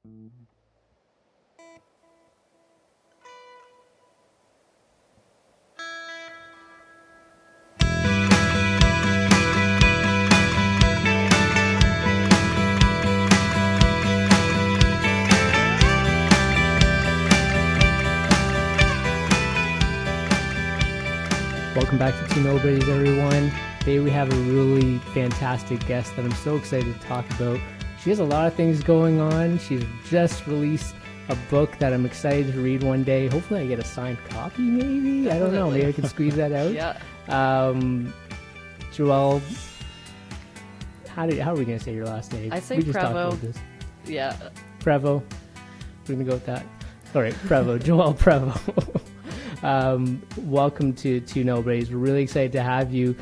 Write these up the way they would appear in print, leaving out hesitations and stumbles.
Welcome back to Two Nobodies, everyone. Today we have a really fantastic guest that I'm so excited to talk about. She has a lot of things going on. She's just released a book that I'm excited to read one day. Hopefully I get a signed copy, maybe? Definitely. I don't know. Maybe I can squeeze that out. Yeah. Joelle, how are we going to say your last name? I say we just talked Prevost. about this. Yeah. Prevost. We're going to go with that. All right, Prevost. Joelle Prevost. Welcome to Two Nobodies. We're really excited to have you.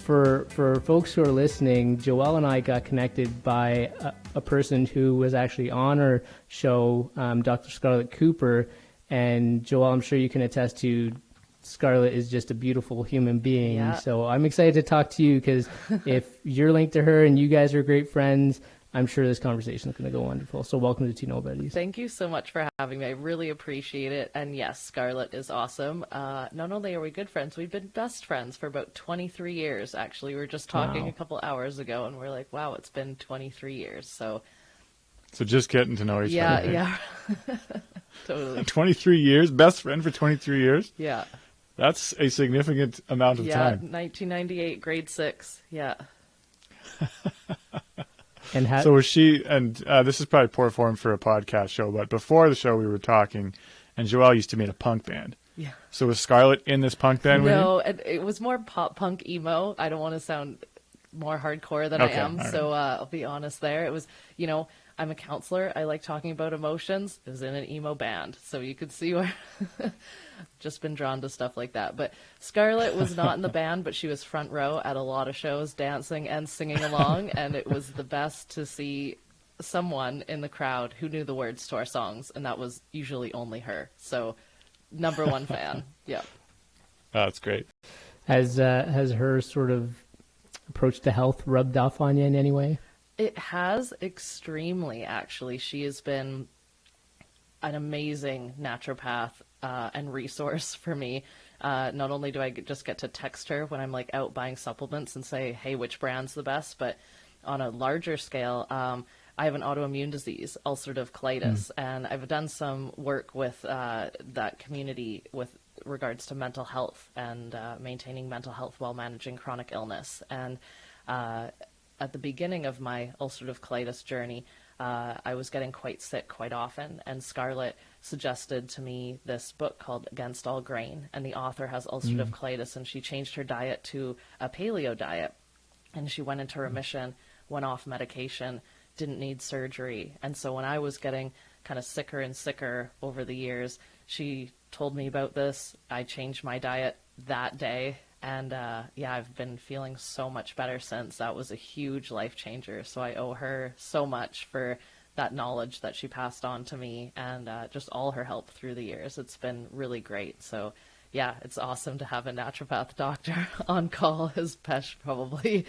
For folks who are listening, Joelle and I got connected by a person who was actually on our show, Dr. Scarlett Cooper. And Joelle, I'm sure you can attest to Scarlett is just a beautiful human being. Yeah. So I'm excited to talk to you because if you're linked to her and you guys are great friends, I'm sure this conversation is going to go wonderful. So welcome to Two Nobodies. Thank you so much for having me. I really appreciate it. And yes, Scarlett is awesome. Not only are we good friends, we've been best friends for about 23 years, actually. We were just talking a couple hours ago, and we're like, wow, it's been 23 years. So just getting to know each other. Yeah, totally. 23 years? Best friend for 23 years? Yeah. That's a significant amount of time. 1998, grade 6. Yeah. And so was she, and this is probably poor form for a podcast show, but before the show we were talking, and Joelle used to be in a punk band. Yeah. So was Scarlett in this punk band with you? No, it was more pop punk emo. I don't want to sound more hardcore than I am, right. so I'll be honest there. It was, I'm a counselor. I like talking about emotions. It was in an emo band, so you could see where just been drawn to stuff like that. But Scarlett was not in the band, but she was front row at a lot of shows, dancing and singing along, and it was the best to see someone in the crowd who knew the words to our songs, and that was usually only her. So, number one fan. Yeah. Oh, that's great. Has her sort of approach to health rubbed off on you in any way? It has extremely, actually. She has been an amazing naturopath and resource for me. Not only do I just get to text her when I'm like out buying supplements and say, hey, which brand's the best, but on a larger scale, I have an autoimmune disease, ulcerative colitis, and I've done some work with that community with regards to mental health and maintaining mental health while managing chronic illness. And at the beginning of my ulcerative colitis journey, I was getting quite sick quite often, and Scarlett suggested to me this book called Against All Grain, and the author has ulcerative colitis, and she changed her diet to a paleo diet, and she went into remission, went off medication, didn't need surgery. And so when I was getting kind of sicker and sicker over the years, she told me about this. I changed my diet that day. And I've been feeling so much better since. That was a huge life changer. So I owe her so much for that knowledge that she passed on to me and just all her help through the years. It's been really great. So yeah, it's awesome to have a naturopath doctor on call, as Pesh probably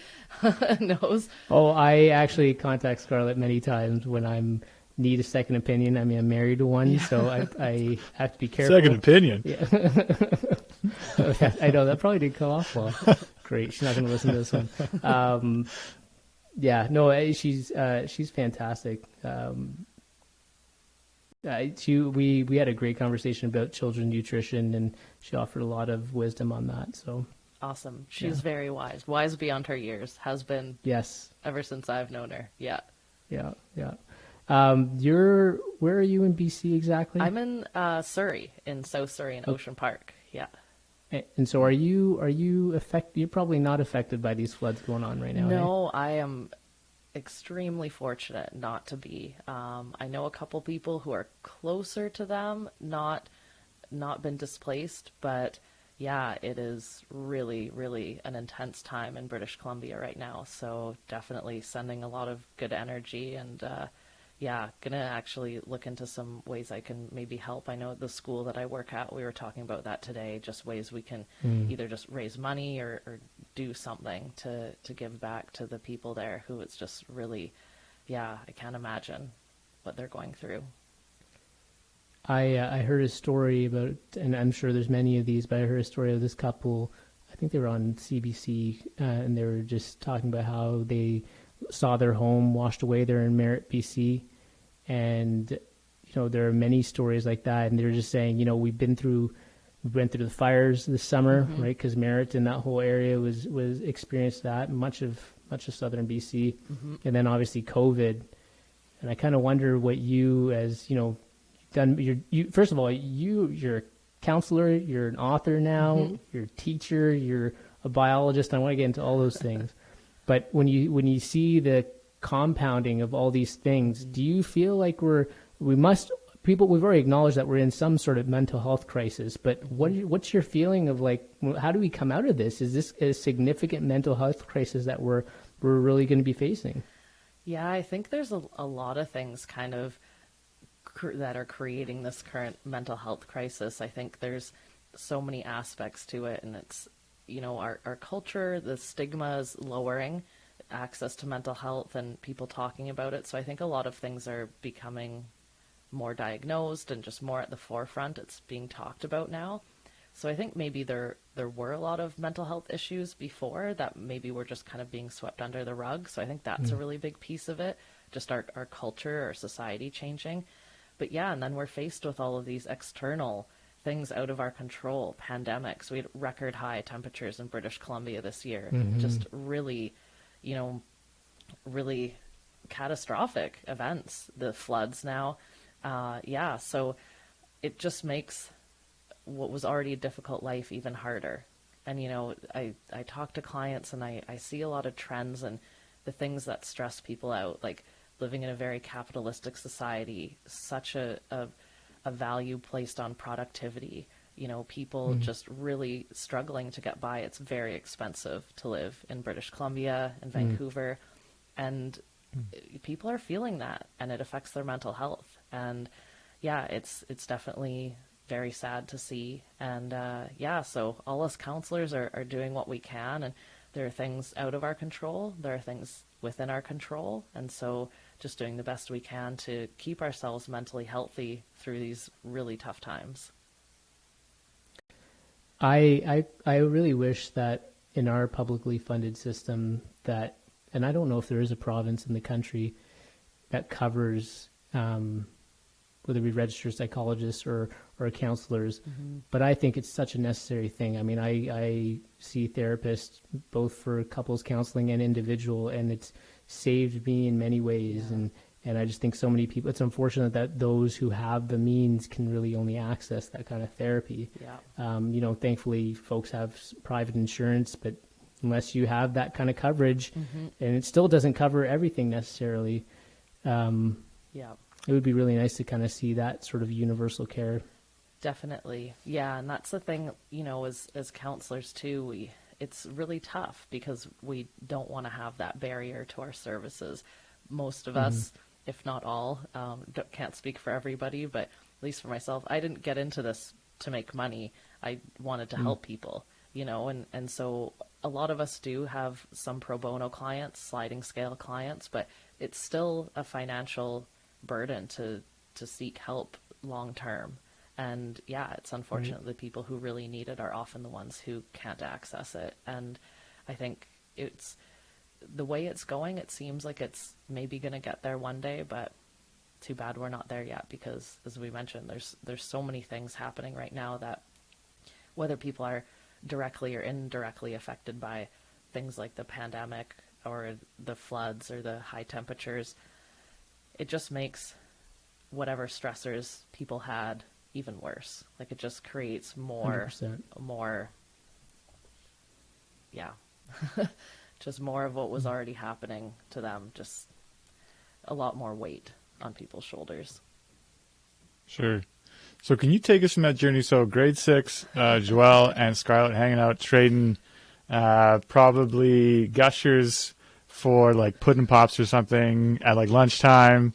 knows. Oh, I actually contact Scarlett many times when I'm need a second opinion. I mean, I'm married to one, so I have to be careful. Second opinion? Yeah. I know, that probably did come off well. Great, she's not going to listen to this one. She's fantastic. We had a great conversation about children's nutrition, and she offered a lot of wisdom on that. So awesome. She's very wise beyond her years, has been. Yes. Ever since I've known her. Yeah. Yeah. Where are you in BC exactly? I'm in Surrey, in South Surrey in Ocean Park. Yeah. And so are you affected? You're probably not affected by these floods going on right now. No, I am extremely fortunate not to be. I know a couple people who are closer to them, not been displaced, but yeah, it is really, really an intense time in British Columbia right now. So definitely sending a lot of good energy and gonna actually look into some ways I can maybe help. I know at the school that I work at, we were talking about that today, just ways we can either just raise money or do something to give back to the people there who it's just really, I can't imagine. what they're going through. I heard a story about, and I'm sure there's many of these, but I heard a story of this couple. I think they were on CBC, and they were just talking about how they saw their home washed away there in Merritt, BC. And, there are many stories like that. And they were just saying, we went through the fires this summer, right? Because Merritt and that whole area was experienced that, much of southern BC. And then obviously COVID. And I kind of wonder what you, as, done, first of all, you're a counselor, you're an author now, you're a teacher, you're a biologist. I want to get into all those things. But when you see the compounding of all these things, do you feel like we've already acknowledged that we're in some sort of mental health crisis, but what's your feeling of how do we come out of this? Is this a significant mental health crisis that we're really going to be facing? Yeah, I think there's a lot of things kind of that are creating this current mental health crisis. I think there's so many aspects to it, and it's, our culture, the stigma is lowering access to mental health and people talking about it. So I think a lot of things are becoming more diagnosed and just more at the forefront. It's being talked about now. So I think maybe there were a lot of mental health issues before that maybe were just kind of being swept under the rug. So I think that's a really big piece of it, just our culture, our society changing. But yeah, and then we're faced with all of these external things out of our control, pandemics. We had record high temperatures in British Columbia this year, just really, really catastrophic events, the floods now. So it just makes what was already a difficult life even harder. And, I talk to clients and I see a lot of trends and the things that stress people out, like living in a very capitalistic society, such a value placed on productivity, people just really struggling to get by. It's very expensive to live in British Columbia and Vancouver. And people are feeling that, and it affects their mental health. And yeah, it's definitely very sad to see. And so all us counselors are doing what we can, and there are things out of our control, there are things within our control, and so just doing the best we can to keep ourselves mentally healthy through these really tough times. I really wish that in our publicly funded system that, and I don't know if there is a province in the country that covers whether it be registered psychologists or counselors, but I think it's such a necessary thing. I mean, I see therapists both for couples counseling and individual, and it's saved me in many ways. And I just think so many people, it's unfortunate that those who have the means can really only access that kind of thankfully folks have private insurance, but unless you have that kind of coverage, and it still doesn't cover everything necessarily, it would be really nice to kind of see that sort of universal care. Definitely. Yeah. And that's the thing, as counselors too, it's really tough because we don't want to have that barrier to our services. Most of us, if not all, can't speak for everybody, but at least for myself, I didn't get into this to make money. I wanted to help people, and so a lot of us do have some pro bono clients, sliding scale clients, but it's still a financial burden to seek help long term. And it's unfortunate the people who really need it are often the ones who can't access it. And I think it's the way it's going, it seems like it's maybe going to get there one day, but too bad we're not there yet, because as we mentioned, there's so many things happening right now that whether people are directly or indirectly affected by things like the pandemic or the floods or the high temperatures, it just makes whatever stressors people had even worse. Like, it just creates more, 100%. just more of what was already happening to them, just a lot more weight on people's shoulders. Sure. So can you take us from that journey? So grade 6, Joelle and Scarlett hanging out, trading probably gushers for like pudding pops or something at like lunchtime,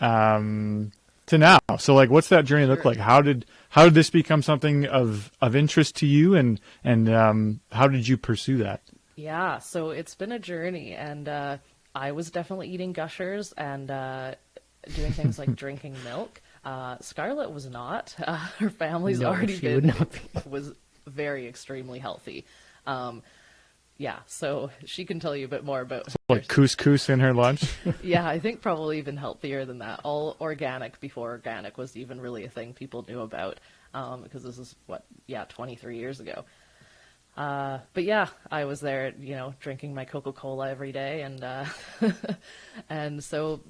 to now. So like, what's that journey look like? How did this become something of interest to you, and how did you pursue that? Yeah, so it's been a journey, and I was definitely eating gushers, and doing things like drinking milk. Scarlett was not. Her family's No, already she would not be. was very extremely healthy. Yeah, so she can tell you a bit more about Like couscous in her lunch. yeah, I think probably even healthier than that. All organic before organic was even really a thing people knew about, because this is 23 years ago. But yeah, I was there, drinking my Coca-Cola every day, and and so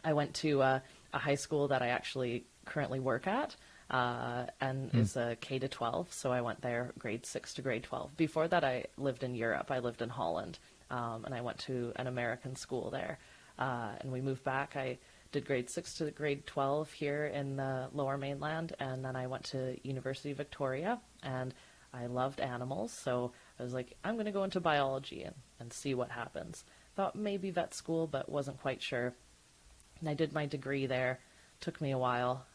I went to a high school that I actually currently work at, and is a K to 12. So I went there grade 6 to grade 12. Before that, I lived in Europe. I lived in Holland, and I went to an American school there. And we moved back. I did grade 6 to grade 12 here in the Lower Mainland, and then I went to University of Victoria, and I loved animals. So I was like, I'm going to go into biology and see what happens. Thought maybe vet school, but wasn't quite sure. And I did my degree there. Took me a while.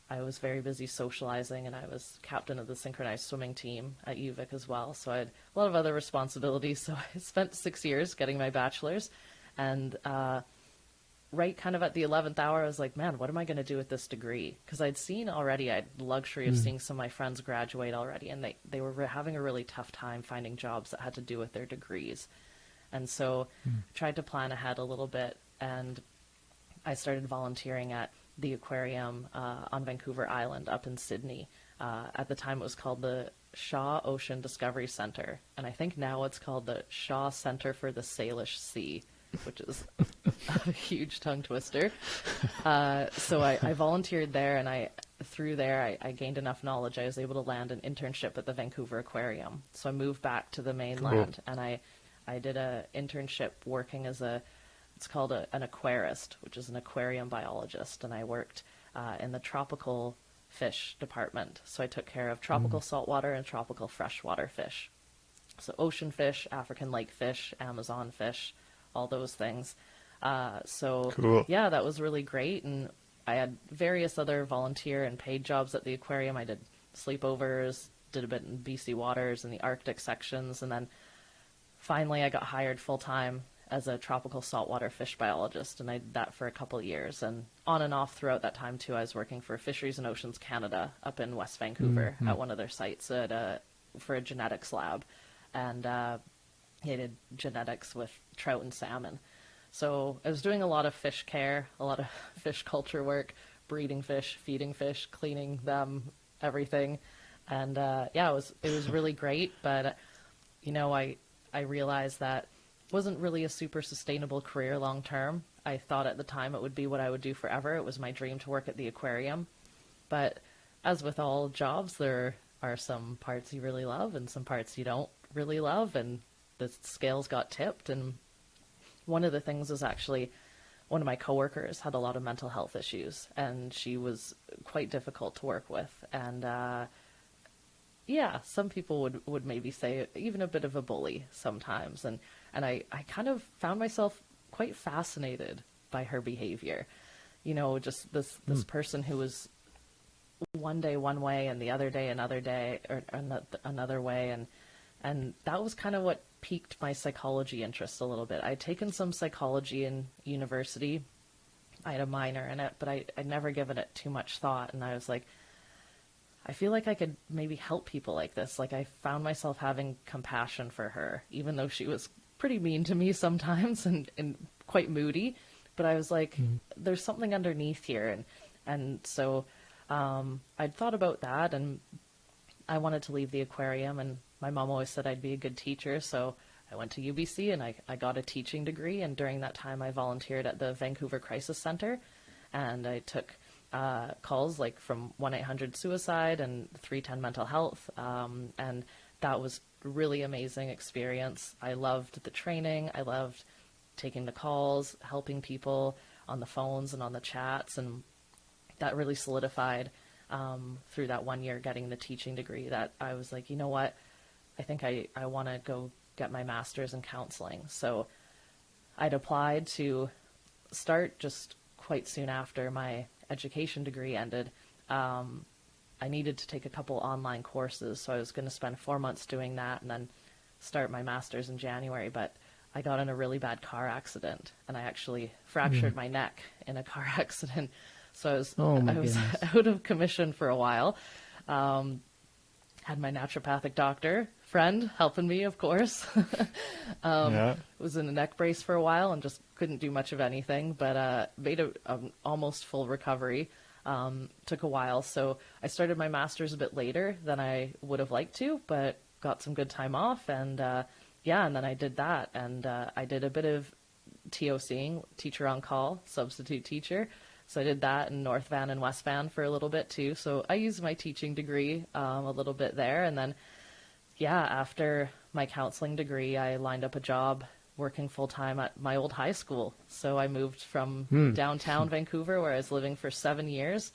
I was very busy socializing, and I was captain of the synchronized swimming team at UVic as well. So I had a lot of other responsibilities. So I spent 6 years getting my bachelor's, and right kind of at the 11th hour, I was like, man, what am I going to do with this degree? Because I had the luxury of seeing some of my friends graduate already, and they were having a really tough time finding jobs that had to do with their degrees. And so I tried to plan ahead a little bit, and I started volunteering at the aquarium on Vancouver Island up in Sydney. At the time, it was called the Shaw Ocean Discovery Center, and I think now it's called the Shaw Center for the Salish Sea, which is a huge tongue twister. So I volunteered there, and through there I gained enough knowledge. I was able to land an internship at the Vancouver Aquarium. So I moved back to the mainland, and I did an internship working as it's called an aquarist, which is an aquarium biologist, and I worked in the tropical fish department. So I took care of tropical saltwater and tropical freshwater fish. So ocean fish, African lake fish, Amazon fish, all those things. Cool. Yeah, that was really great. And I had various other volunteer and paid jobs at the aquarium. I did sleepovers, did a bit in BC waters and the Arctic sections. And then finally I got hired full time as a tropical saltwater fish biologist. And I did that for a couple of years. And on and off throughout that time too, I was working for Fisheries and Oceans Canada up in West Vancouver at one of their sites for a genetics lab. And they did genetics with trout and salmon. So I was doing a lot of fish care, a lot of fish culture work, breeding fish, feeding fish, cleaning them, everything. And it was really great. But I realized that it wasn't really a super sustainable career long term. I thought at the time it would be what I would do forever. It was my dream to work at the aquarium. But as with all jobs, there are some parts you really love and some parts you don't really love, and the scales got tipped. And one of the things was actually one of my coworkers had a lot of mental health issues, and she was quite difficult to work with. And some people would maybe say even a bit of a bully sometimes. And I kind of found myself quite fascinated by her behavior. Just this person who was one day one way and the other day another way. And that was kind of what piqued my psychology interest a little bit. I'd taken some psychology in university. I had a minor in it, but I'd never given it too much thought. And I was like, I feel like I could maybe help people like this. Like, I found myself having compassion for her, even though she was pretty mean to me sometimes and quite moody. But I was like, there's something underneath here. And so I'd thought about that, and I wanted to leave the aquarium, and my mom always said I'd be a good teacher. So I went to UBC and I got a teaching degree. And during that time, I volunteered at the Vancouver Crisis Center, and I took calls like from 1-800-SUICIDE and 310 Mental Health. And that was a really amazing experience. I loved the training. I loved taking the calls, helping people on the phones and on the chats. And that really solidified through that 1 year getting the teaching degree that I was like, you know what, I think I want to go get my master's in counseling. So I'd applied to start just quite soon after my education degree ended. I needed to take a couple online courses, so I was going to spend 4 months doing that and then start my master's in January. But I got in a really bad car accident, and I actually fractured my neck in a car accident. So Oh my I was goodness. out of commission for a while. Had my naturopathic doctor friend helping me, of course. Yeah. Was in a neck brace for a while and just couldn't do much of anything, but made an almost full recovery. Took a while. So I started my master's a bit later than I would have liked to, but got some good time off. And and then I did that. And I did a bit of TOCing, teacher on call, substitute teacher. So I did that in North Van and West Van for a little bit too. So I used my teaching degree a little bit there. And then, after my counseling degree, I lined up a job working full-time at my old high school. So I moved from downtown Vancouver, where I was living for 7 years,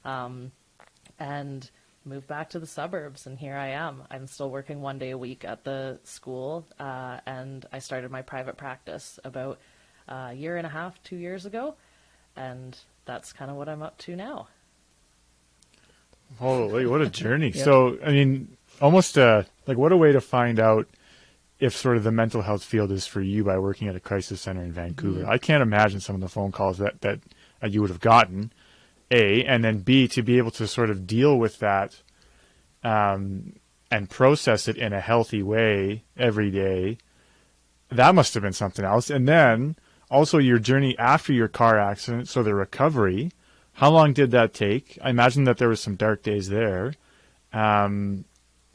and moved back to the suburbs. And here I am. I'm still working 1 day a week at the school. And I started my private practice about a year and a half, 2 years ago. And that's kind of what I'm up to now. Holy, what a journey. Yeah. So, I mean, almost what a way to find out if sort of the mental health field is for you by working at a crisis center in Vancouver. I can't imagine some of the phone calls that you would have gotten, A, and then B, to be able to sort of deal with that and process it in a healthy way every day. That must have been something else. And then also your journey after your car accident, so the recovery, how long did that take? I imagine that there was some dark days there.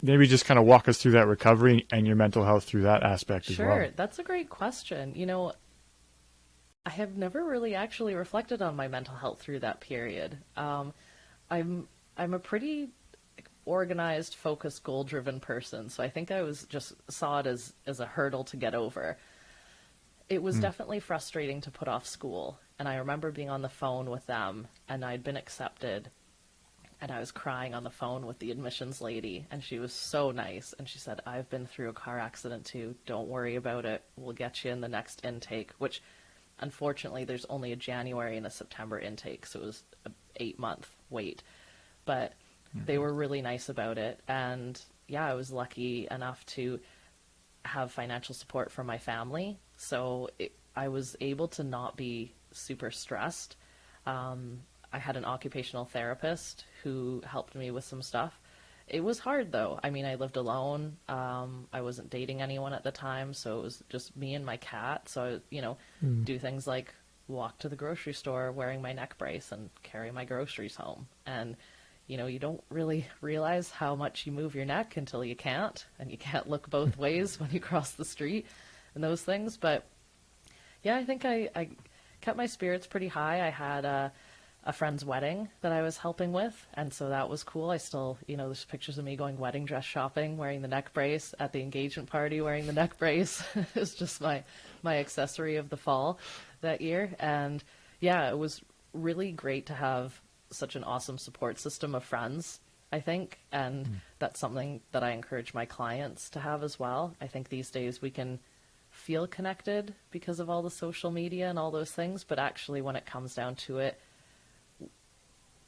Maybe just kind of walk us through that recovery and your mental health through that aspect as well. Sure, that's a great question. You know, I have never really actually reflected on my mental health through that period. I'm a pretty organized, focused, goal-driven person, so I think I was just saw it as a hurdle to get over. It was definitely frustrating to put off school, and I remember being on the phone with them, and I'd been accepted. And I was crying on the phone with the admissions lady, and she was so nice. And she said, I've been through a car accident too. Don't worry about it. We'll get you in the next intake, which unfortunately there's only a January and a September intake. So it was an 8-month wait, but they were really nice about it. And I was lucky enough to have financial support from my family. So I was able to not be super stressed. I had an occupational therapist who helped me with some stuff. It was hard though. I mean, I lived alone. I wasn't dating anyone at the time, so it was just me and my cat. So, do things like walk to the grocery store wearing my neck brace and carry my groceries home. And, you don't really realize how much you move your neck until you can't, and you can't look both ways when you cross the street and those things. But I think I kept my spirits pretty high. I had a friend's wedding that I was helping with, and so that was cool. I still, there's pictures of me going wedding dress shopping, wearing the neck brace, at the engagement party wearing the neck brace. It was just my accessory of the fall that year. And it was really great to have such an awesome support system of friends, I think, and that's something that I encourage my clients to have as well. I think these days we can feel connected because of all the social media and all those things, but actually when it comes down to it,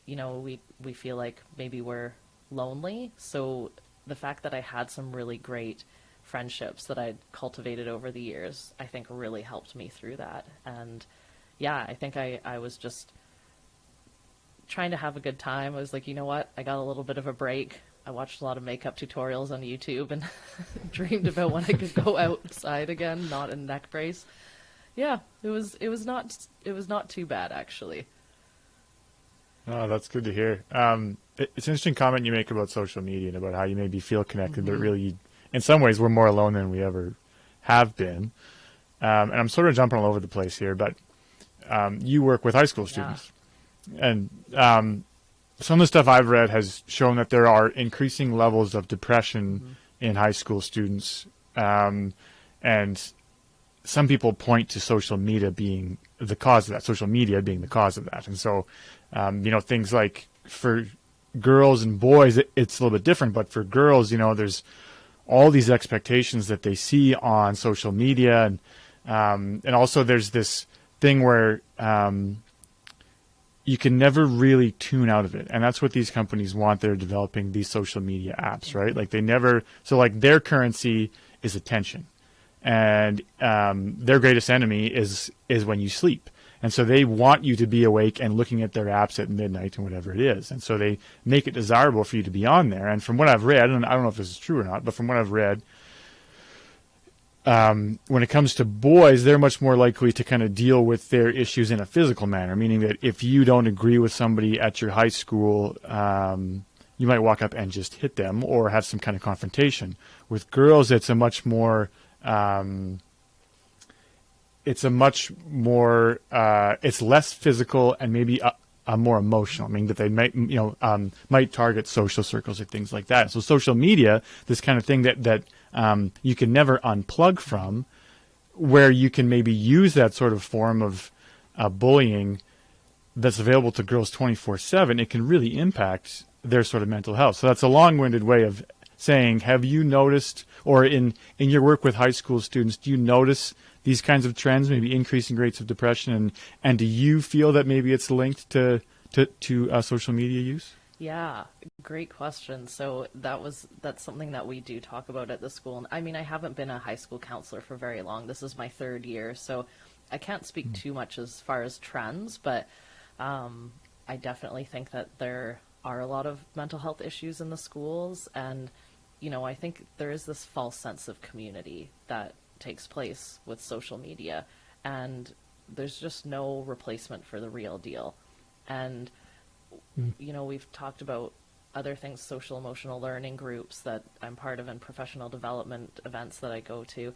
we feel like maybe we're lonely. So the fact that I had some really great friendships that I'd cultivated over the years, I think really helped me through that. And I think I was just trying to have a good time. I was like, you know what? I got a little bit of a break. I watched a lot of makeup tutorials on YouTube and dreamed about when I could go outside again, not in neck brace. It was not too bad actually. Oh, that's good to hear. It's an interesting comment you make about social media and about how you maybe feel connected, but really, in some ways, we're more alone than we ever have been. And I'm sort of jumping all over the place here, but you work with high school students. And some of the stuff I've read has shown that there are increasing levels of depression in high school students. And some people point to social media being the cause of that, social media being the cause of that. And so, things like for girls and boys, it's a little bit different, but for girls, there's all these expectations that they see on social media. And also there's this thing where, you can never really tune out of it. And that's what these companies want. They're developing these social media apps, right? Like their currency is attention. and their greatest enemy is when you sleep. And so they want you to be awake and looking at their apps at midnight and whatever it is. And so they make it desirable for you to be on there. And from what I've read, and I don't know if this is true or not, but from what I've read, when it comes to boys, they're much more likely to kind of deal with their issues in a physical manner, meaning that if you don't agree with somebody at your high school, you might walk up and just hit them or have some kind of confrontation. With girls, it's a much more it's less physical and maybe a more emotional, meaning that they might target social circles or things like that. So social media, this kind of thing that you can never unplug from, where you can maybe use that sort of form of bullying that's available to girls 24/7, it can really impact their sort of mental health. So that's a long-winded way of saying, have you noticed, or in your work with high school students, do you notice these kinds of trends, maybe increasing rates of depression, and do you feel that maybe it's linked to social media use? Yeah, great question. So that's something that we do talk about at the school. And I mean, I haven't been a high school counselor for very long. This is my 3rd year, so I can't speak too much as far as trends, but I definitely think that there are a lot of mental health issues in the schools. And, I think there is this false sense of community that takes place with social media, and there's just no replacement for the real deal. And we've talked about other things, social emotional learning groups that I'm part of and professional development events that I go to.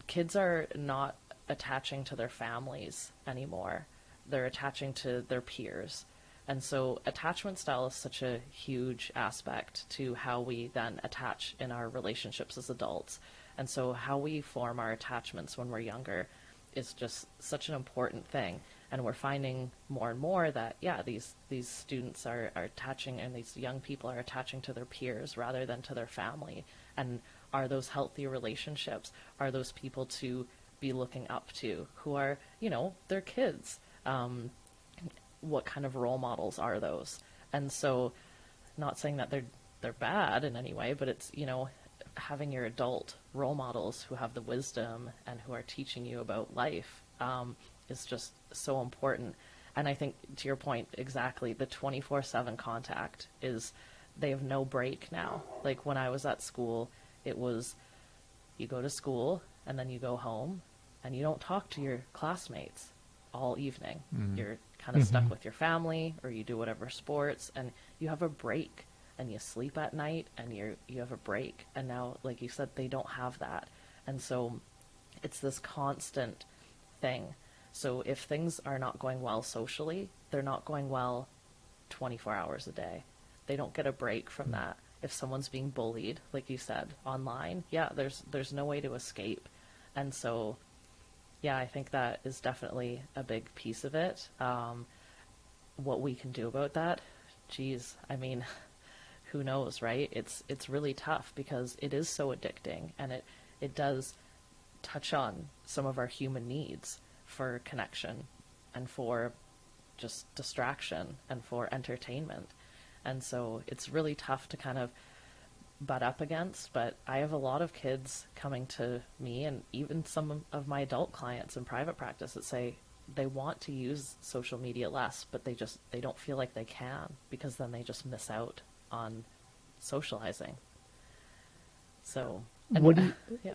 Kids are not attaching to their families anymore. They're attaching to their peers. And so attachment style is such a huge aspect to how we then attach in our relationships as adults. And so how we form our attachments when we're younger is just such an important thing. And we're finding more and more that, these students are attaching, and these young people are attaching to their peers rather than to their family. And are those healthy relationships? Are those people to be looking up to who are, their kids? What kind of role models are those? And so, not saying that they're bad in any way, but it's, having your adult role models who have the wisdom and who are teaching you about life is just so important. And I think, to your point, exactly, the 24/7 contact they have no break now. Like when I was at school, it was, you go to school and then you go home and you don't talk to your classmates all evening. Mm-hmm. You're kind of stuck with your family, or you do whatever sports, and you have a break, and you sleep at night, and you have a break. And now, like you said, they don't have that. And so it's this constant thing. So if things are not going well socially, they're not going well 24 hours a day. They don't get a break from that. If someone's being bullied, like you said, online, there's no way to escape. And so, I think that is definitely a big piece of it. What we can do about that, geez, I mean, who knows, right? It's really tough because it is so addicting, and it does touch on some of our human needs for connection and for just distraction and for entertainment. And so it's really tough to kind of butt up against, but I have a lot of kids coming to me, and even some of my adult clients in private practice, that say they want to use social media less, but they don't feel like they can, because then they just miss out on socializing. So, what do you,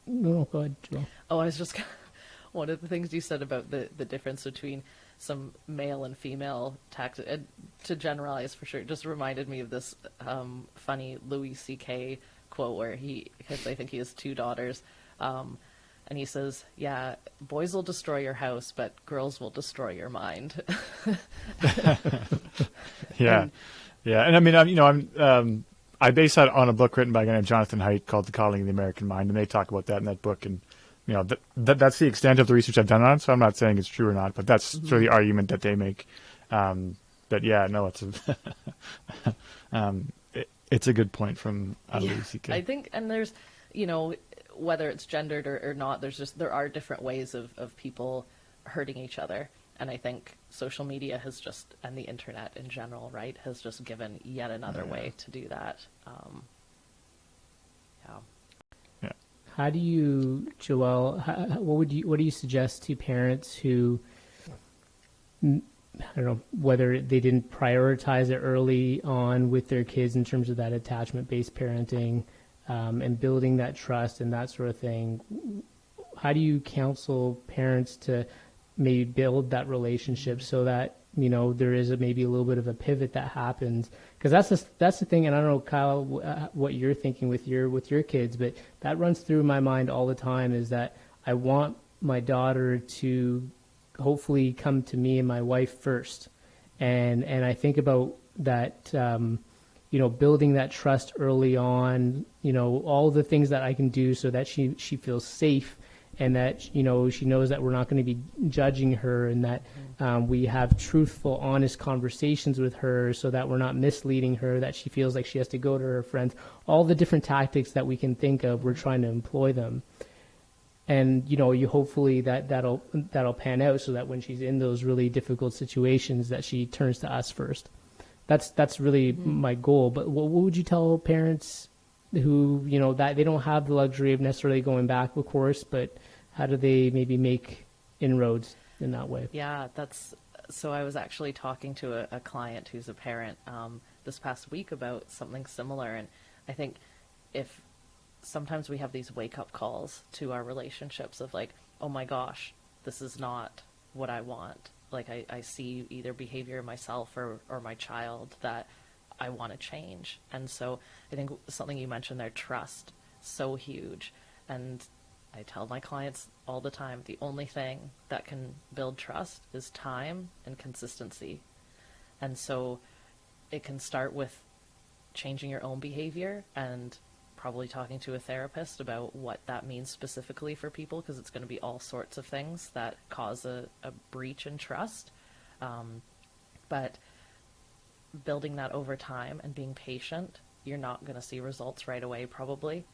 no, go ahead, Joelle. Oh, I was just one of the things you said about the difference between some male and female tactics, to generalize for sure, it just reminded me of this funny Louis C.K. quote where because I think he has 2 daughters, and he says, boys will destroy your house, but girls will destroy your mind. And I mean, I base that on a book written by a guy named Jonathan Haidt called The Calling of the American Mind, and they talk about that in that book. And that's the extent of the research I've done on it, so I'm not saying it's true or not, but that's sort of the argument that they make. It's a good point from Louis C.K. I think, and there's, whether it's gendered or not, there are different ways of people hurting each other. And I think social media and the internet in general, right, has just given yet another way to do that. How do you, Joelle, what do you suggest to parents who, I don't know, whether they didn't prioritize it early on with their kids in terms of that attachment-based parenting, and building that trust and that sort of thing? How do you counsel parents to maybe build that relationship so that, there is maybe a little bit of a pivot that happens? Because that's the thing, and I don't know, Kyle, what you're thinking with your kids, but that runs through my mind all the time, is that I want my daughter to hopefully come to me and my wife first, and I think about that, building that trust early on, all the things that I can do so that she feels safe, and that she knows that we're not going to be judging her, and that we have truthful, honest conversations with her, so that we're not misleading her, that she feels like she has to go to her friends. All the different tactics that we can think of, we're trying to employ them. And you hopefully that'll pan out, so that when she's in those really difficult situations, that she turns to us first. That's really my goal. But what would you tell parents who that they don't have the luxury of necessarily going back, of course, but how do they maybe make inroads in that way? Yeah, so I was actually talking to a client who's a parent this past week about something similar, and I think if sometimes we have these wake-up calls to our relationships of like, oh my gosh, this is not what I want. Like I see either behavior in myself or my child that I want to change. And so I think something you mentioned there, trust, so huge. And I tell my clients all the time, the only thing that can build trust is time and consistency. And so it can start with changing your own behavior and probably talking to a therapist about what that means specifically for people, because it's going to be all sorts of things that cause a breach in trust. But building that over time and being patient, you're not going to see results right away probably,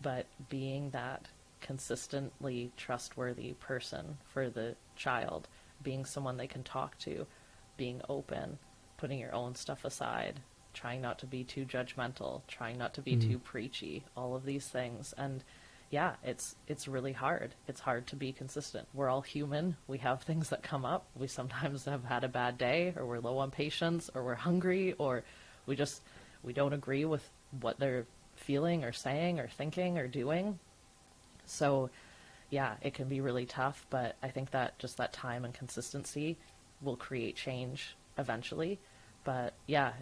but being that consistently trustworthy person for the child, being someone they can talk to, being open, putting your own stuff aside, trying not to be too judgmental, trying not to be too preachy, all of these things. And yeah, it's really hard. It's hard to be consistent. We're all human. We have things that come up. We sometimes have had a bad day, or we're low on patience, or we're hungry, or we don't agree with what they're feeling or saying or thinking or doing. So yeah, it can be really tough, but I think that just that time and consistency will create change eventually. But yeah,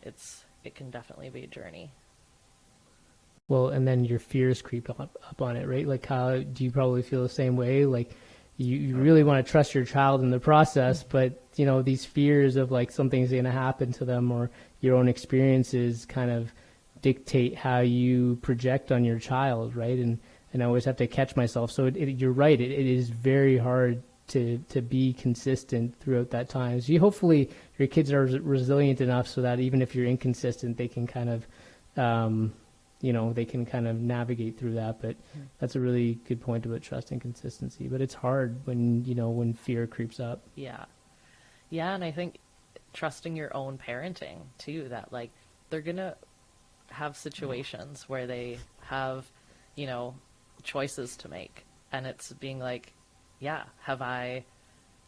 it can definitely be a journey. Well, and then your fears creep up on it, right? Like, Kyle, do you probably feel the same way? Like, you really want to trust your child in the process, but, these fears of, like, something's going to happen to them, or your own experiences kind of dictate how you project on your child, right? And I always have to catch myself. So you're right. It is very hard to be consistent throughout that time. So hopefully your kids are resilient enough so that even if you're inconsistent, they can kind of, they can kind of navigate through that. But that's a really good point about trust and consistency. But it's hard when fear creeps up. Yeah. Yeah. And I think trusting your own parenting too, that like they're going to have situations where they have, choices to make. And it's being like, yeah, have I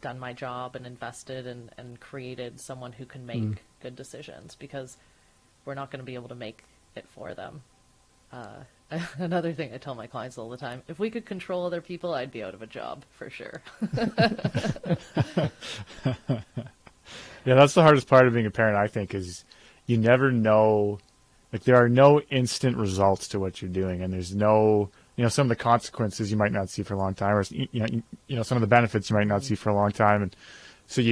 done my job and invested and created someone who can make good decisions? Because we're not going to be able to make it for them. Another thing I tell my clients all the time, if we could control other people, I'd be out of a job for sure. Yeah, that's the hardest part of being a parent, I think, is you never know, like there are no instant results to what you're doing, and there's no, some of the consequences you might not see for a long time, or some of the benefits you might not see for a long time, and so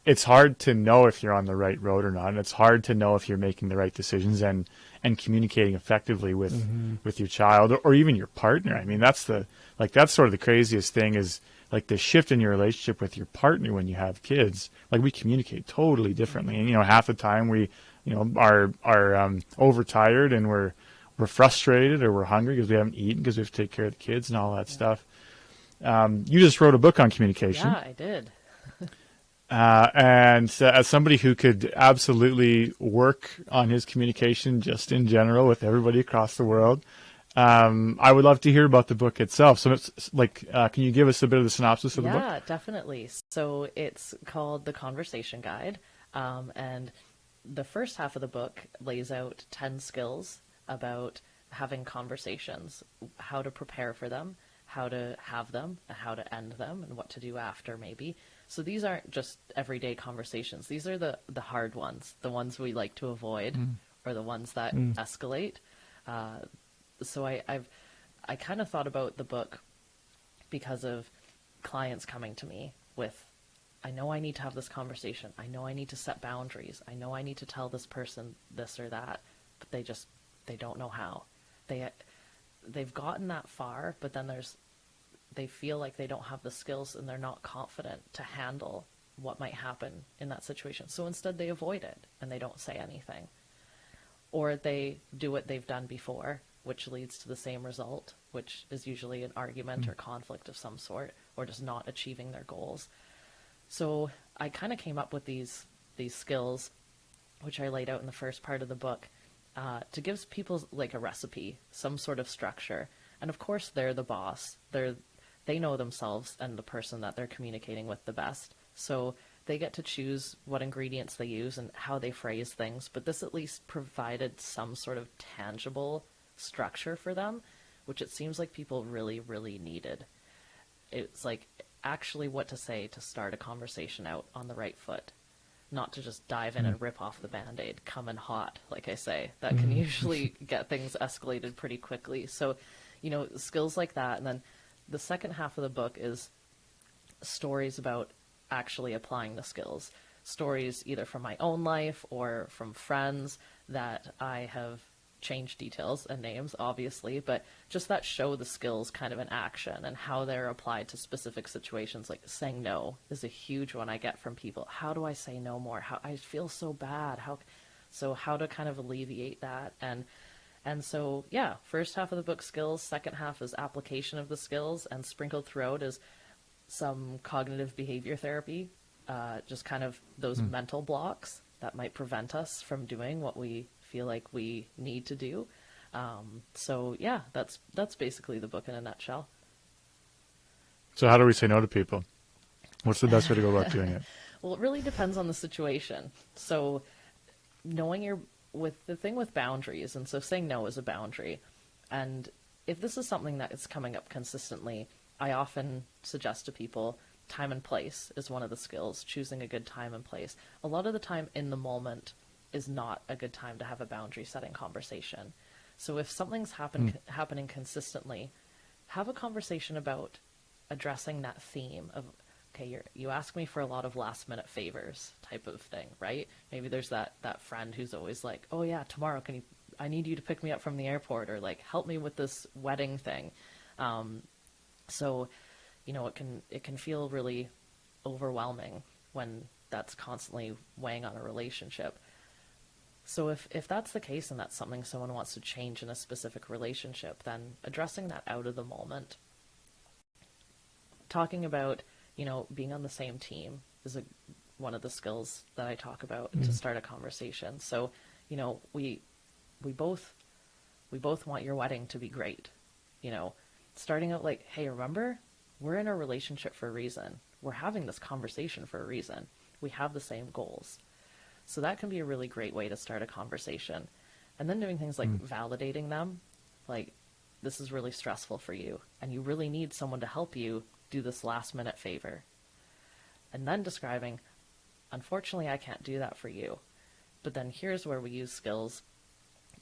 it's hard to know if you're on the right road or not, and it's hard to know if you're making the right decisions and communicating effectively with your child or even your partner. I mean, that's sort of the craziest thing, is like the shift in your relationship with your partner when you have kids. Like, we communicate totally differently, and half the time we are overtired, and we're frustrated, or we're hungry because we haven't eaten, because we have to take care of the kids and all that stuff. You just wrote a book on communication. Yeah, I did. And as somebody who could absolutely work on his communication just in general with everybody across the world, I would love to hear about the book itself. So it's like, can you give us a bit of the synopsis of the book? Yeah, definitely. So it's called The Conversation Guide. And the first half of the book lays out 10 skills about having conversations, how to prepare for them, how to have them, how to end them, and what to do after maybe. So these aren't just everyday conversations. These are the hard ones, the ones we like to avoid, or the ones that escalate. So I kind of thought about the book because of clients coming to me with, I know I need to have this conversation. I know I need to set boundaries. I know I need to tell this person this or that, but they don't know how. They've gotten that far, but then they feel like they don't have the skills and they're not confident to handle what might happen in that situation. So instead they avoid it and they don't say anything. Or they do what they've done before, which leads to the same result, which is usually an argument or conflict of some sort, or just not achieving their goals. So I kind of came up with these skills, which I laid out in the first part of the book, to give people like a recipe, some sort of structure. And of course, they're the boss. They know themselves and the person that they're communicating with the best. So they get to choose what ingredients they use and how they phrase things. But this at least provided some sort of tangible structure for them, which it seems like people really, really needed. It's like actually what to say to start a conversation out on the right foot, not to just dive in and rip off the Band-Aid, come in hot, like I say. That can usually get things escalated pretty quickly. So, skills like that. And then the second half of the book is stories about actually applying the skills. Stories either from my own life or from friends that I have changed details and names, obviously, but just that show the skills kind of in action and how they're applied to specific situations. Like saying no is a huge one I get from people. How do I say no more? How I feel so bad. How to kind of alleviate that. And so, yeah, first half of the book skills, second half is application of the skills, and sprinkled throughout is some cognitive behavior therapy, just kind of those mental blocks that might prevent us from doing what we feel like we need to do. So yeah, that's basically the book in a nutshell. So how do we say no to people? What's the best way to go about doing it? Well, it really depends on the situation. So knowing with the thing with boundaries, and so saying no is a boundary. And if this is something that is coming up consistently, I often suggest to people time and place is one of the skills, choosing a good time and place. A lot of the time in the moment is not a good time to have a boundary setting conversation. So if something's happening consistently, have a conversation about addressing that theme of, okay, you ask me for a lot of last minute favors type of thing, right? Maybe there's that friend who's always like, oh yeah, tomorrow I need you to pick me up from the airport, or like help me with this wedding thing. So, it can feel really overwhelming when that's constantly weighing on a relationship. So if that's the case and that's something someone wants to change in a specific relationship, then addressing that out of the moment. Talking about, being on the same team is one of the skills that I talk about to start a conversation. So, we both want your wedding to be great. Starting out like, hey, remember, we're in a relationship for a reason. We're having this conversation for a reason. We have the same goals. So that can be a really great way to start a conversation. And then doing things like validating them, like, this is really stressful for you, and you really need someone to help you do this last minute favor. And then describing, unfortunately, I can't do that for you. But then here's where we use skills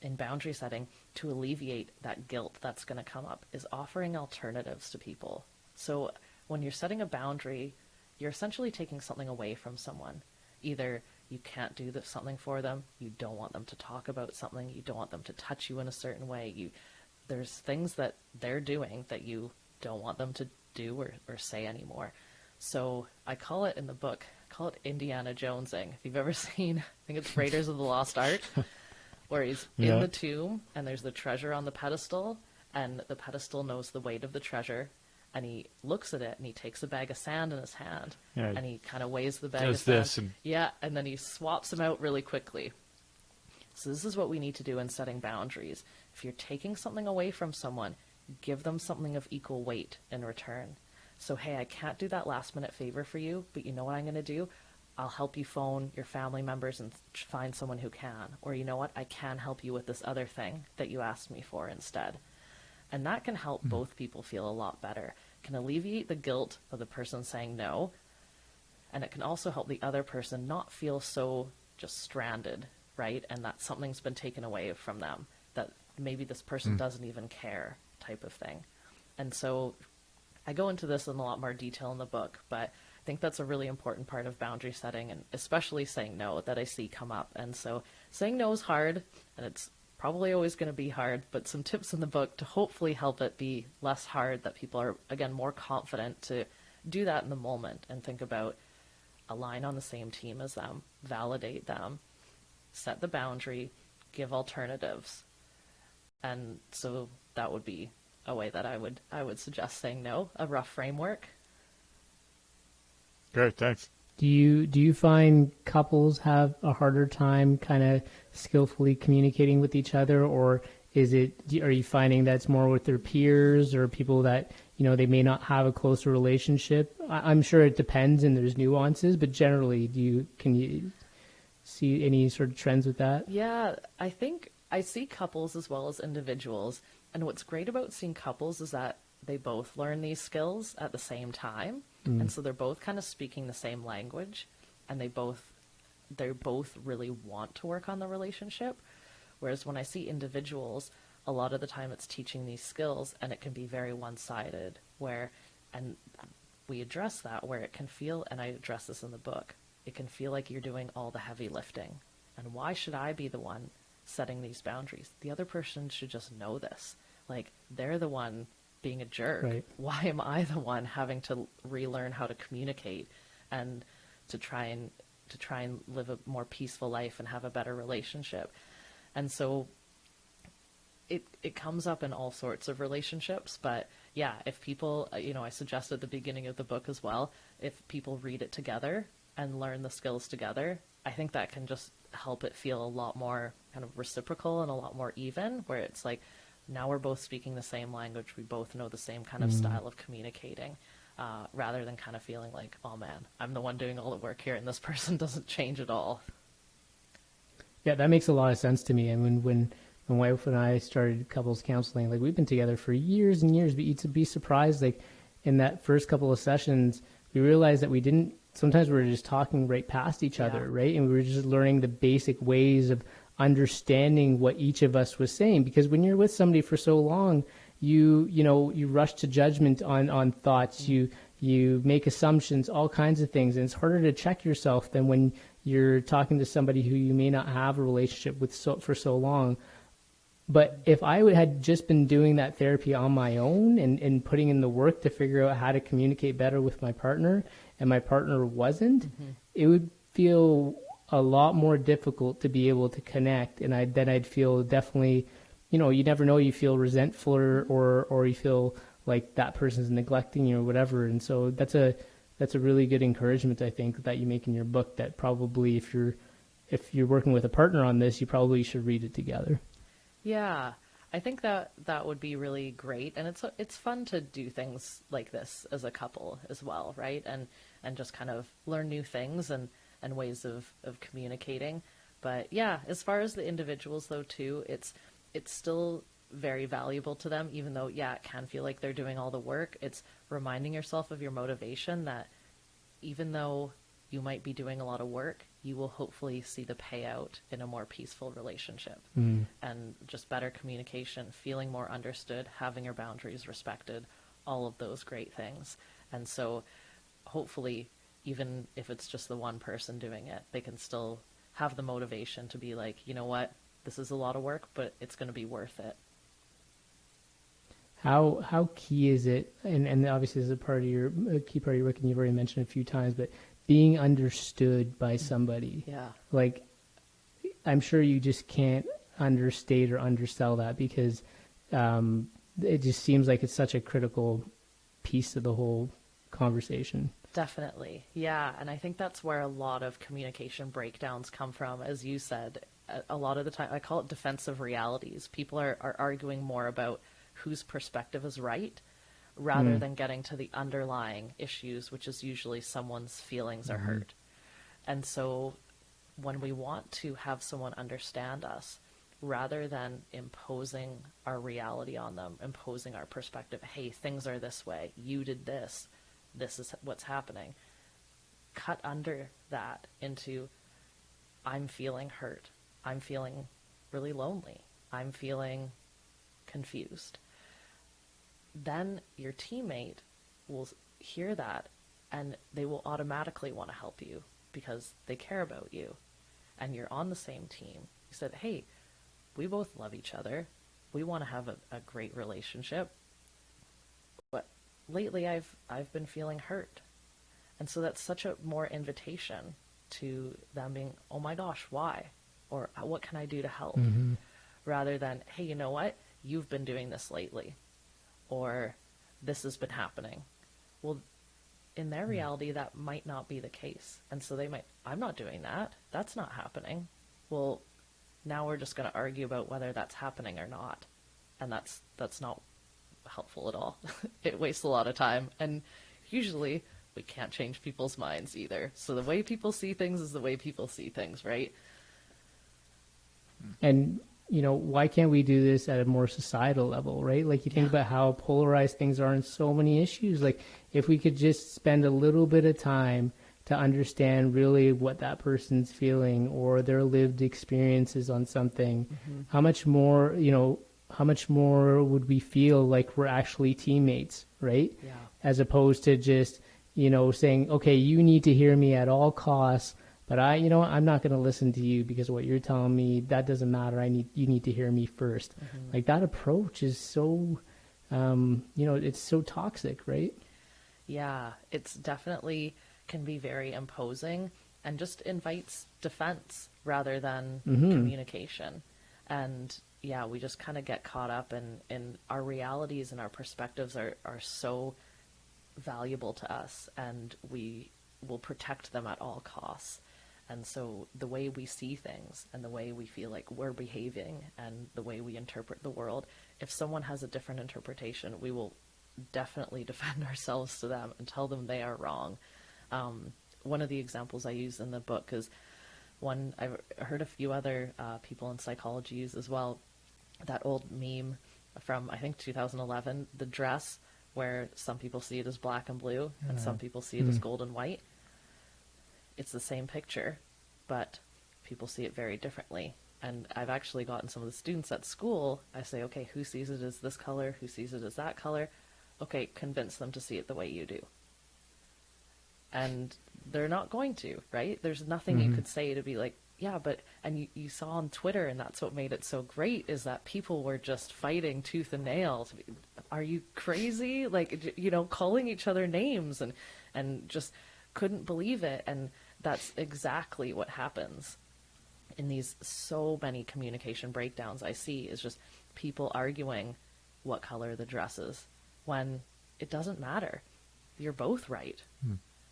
in boundary setting to alleviate that guilt that's going to come up, is offering alternatives to people. So when you're setting a boundary, you're essentially taking something away from someone. Either you can't do something for them, you don't want them to talk about something, you don't want them to touch you in a certain way, there's things that they're doing that you don't want them to do or say anymore. So I call it in the book, Indiana Jonesing. If you've ever seen, I think it's Raiders of the Lost Ark, where he's in the tomb and there's the treasure on the pedestal, and the pedestal knows the weight of the treasure, and he looks at it and he takes a bag of sand in his hand, and he kind of weighs the bag of sand. And then he swaps them out really quickly. So this is what we need to do in setting boundaries. If you're taking something away from someone, give them something of equal weight in return. So, hey, I can't do that last minute favor for you, but you know what I'm going to do? I'll help you phone your family members and find someone who can. Or you know what? I can help you with this other thing that you asked me for instead. And that can help both people feel a lot better. It can alleviate the guilt of the person saying no. And it can also help the other person not feel so just stranded, right? And that something's been taken away from them, that maybe this person doesn't even care, type of thing. And so I go into this in a lot more detail in the book, but I think that's a really important part of boundary setting, and especially saying no, that I see come up. And so saying no is hard, and it's probably always going to be hard, but some tips in the book to hopefully help it be less hard, that people are, again, more confident to do that in the moment and think about align on the same team as them, validate them, set the boundary, give alternatives. And so that would be a way that I would suggest saying no, a rough framework. Great, thanks. Do you find couples have a harder time kind of skillfully communicating with each other, or are you finding that's more with their peers or people that, they may not have a closer relationship? I'm sure it depends and there's nuances, but generally, can you see any sort of trends with that? Yeah, I think I see couples as well as individuals. And what's great about seeing couples is that they both learn these skills at the same time. And so they're both kind of speaking the same language, and they both really want to work on the relationship. Whereas when I see individuals, a lot of the time it's teaching these skills, and it can be very one-sided, and we address that, where it can feel, and I address this in the book, it can feel like you're doing all the heavy lifting. And why should I be the one setting these boundaries? The other person should just know this. Like, they're the one being a jerk. Right. Why am I the one having to relearn how to communicate and to try and live a more peaceful life and have a better relationship? And so it comes up in all sorts of relationships. But yeah, if people, I suggest at the beginning of the book as well, if people read it together and learn the skills together, I think that can just help it feel a lot more kind of reciprocal and a lot more even, where it's like, now we're both speaking the same language. We both know the same kind of style of communicating, rather than kind of feeling like, oh man, I'm the one doing all the work here and this person doesn't change at all. Yeah, that makes a lot of sense to me. And when my wife and I started couples counseling, like, we've been together for years and years, but you'd be surprised, like, in that first couple of sessions, we realized that sometimes we were just talking right past each other, right? And we were just learning the basic ways of understanding what each of us was saying, because when you're with somebody for so long, you rush to judgment on thoughts, you make assumptions, all kinds of things, and it's harder to check yourself than when you're talking to somebody who you may not have a relationship with for so long. But if I had just been doing that therapy on my own and putting in the work to figure out how to communicate better with my partner, and my partner wasn't, it would feel a lot more difficult to be able to connect. And then I'd feel definitely, you never know, you feel resentful or you feel like that person's neglecting you or whatever. And so that's a really good encouragement, I think, that you make in your book, that probably if you're working with a partner on this, you probably should read it together. Yeah, I think that would be really great. And it's fun to do things like this as a couple as well, right? And just kind of learn new things and ways of communicating. But yeah, as far as the individuals though too, it's still very valuable to them, even though, yeah, it can feel like they're doing all the work. It's reminding yourself of your motivation, that even though you might be doing a lot of work, you will hopefully see the payout in a more peaceful relationship and just better communication, feeling more understood, having your boundaries respected, all of those great things. And so hopefully, even if it's just the one person doing it, they can still have the motivation to be like, you know what, this is a lot of work, but it's going to be worth it. How key is it, and obviously this is a key part of your work, and you've already mentioned a few times, but being understood by somebody. Yeah. Like, I'm sure you just can't understate or undersell that, because it just seems like it's such a critical piece of the whole conversation. Definitely. Yeah. And I think that's where a lot of communication breakdowns come from. As you said, a lot of the time, I call it defensive realities. People are arguing more about whose perspective is right rather than getting to the underlying issues, which is usually someone's feelings are hurt. And so when we want to have someone understand us, rather than imposing our reality on them, imposing our perspective, hey, things are this way, you did this, this is what's happening, cut under that into, I'm feeling hurt, I'm feeling really lonely, I'm feeling confused. Then your teammate will hear that and they will automatically want to help you because they care about you and you're on the same team. You said, hey, we both love each other. We want to have a great relationship. But lately I've been feeling hurt. And so that's such a more invitation to them being, oh my gosh, why? Or what can I do to help? Rather than, hey, you know what? You've been doing this lately. Or this has been happening. Well, in their reality, that might not be the case. And so they might, I'm not doing that. That's not happening. Well, now we're just going to argue about whether that's happening or not. And that's not helpful at all. It wastes a lot of time. And usually we can't change people's minds either. So the way people see things is the way people see things, right? And, you know, why can't we do this at a more societal level, right? Like you think about how polarized things are in so many issues. Like if we could just spend a little bit of time to understand really what that person's feeling or their lived experiences on something, how much more, you know, how much more would we feel like we're actually teammates, right? Yeah. As opposed to just, you know, saying, okay, you need to hear me at all costs, but you know, I'm not going to listen to you because what you're telling me, that doesn't matter. You need to hear me first. Like that approach is so, you know, it's so toxic, right? Yeah, it's definitely can be very imposing and just invites defense rather than communication. And yeah, we just kind of get caught up in our realities and our perspectives are so valuable to us and we will protect them at all costs. And so the way we see things and the way we feel like we're behaving and the way we interpret the world, if someone has a different interpretation, we will definitely defend ourselves to them and tell them they are wrong. One of the examples I use in the book is one I've heard a few other people in psychology use as well. That old meme from, I think, 2011, the dress where some people see it as black and blue and some people see it as gold and white. It's the same picture, but people see it very differently. And I've actually gotten some of the students at school, I say, okay, who sees it as this color? Who sees it as that color? Okay, convince them to see it the way you do. And they're not going to, right? There's nothing you could say to be like, yeah, but, and you saw on Twitter, and that's what made it so great, is that people were just fighting tooth and nail. To be, are you crazy? Like, you know, calling each other names and just couldn't believe it. And that's exactly what happens in these so many communication breakdowns I see, is just people arguing what color the dress is when it doesn't matter. You're both right.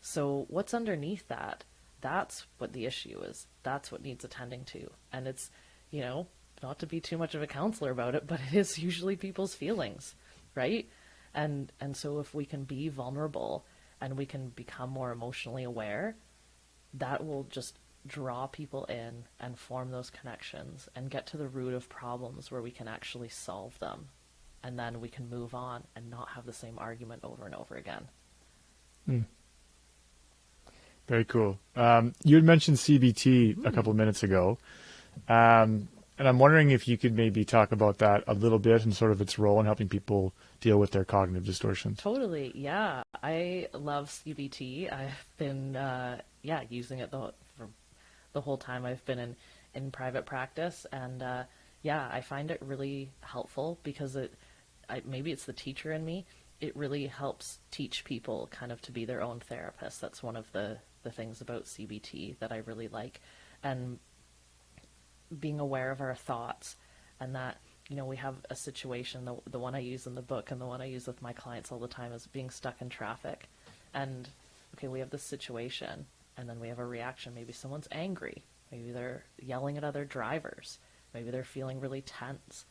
So what's underneath that? That's what the issue is. That's what needs attending to. And it's, you know, not to be too much of a counselor about it, but it is usually people's feelings, right? And so if we can be vulnerable and we can become more emotionally aware, that will just draw people in and form those connections and get to the root of problems where we can actually solve them. And then we can move on and not have the same argument over and over again. Very cool. You had mentioned CBT a couple of minutes ago. And I'm wondering if you could maybe talk about that a little bit and sort of its role in helping people deal with their cognitive distortions. Totally. Yeah. I love CBT. I've been, using it for the whole time I've been in private practice. And, I find it really helpful because maybe it's the teacher in me. It really helps teach people kind of to be their own therapist. That's one of the things about CBT that I really like. And being aware of our thoughts, and that, you know, we have a situation, the one I use in the book and the one I use with my clients all the time is being stuck in traffic. And, okay, we have this situation, and then we have a reaction. Maybe someone's angry, Maybe they're yelling at other drivers. Maybe they're feeling really tense.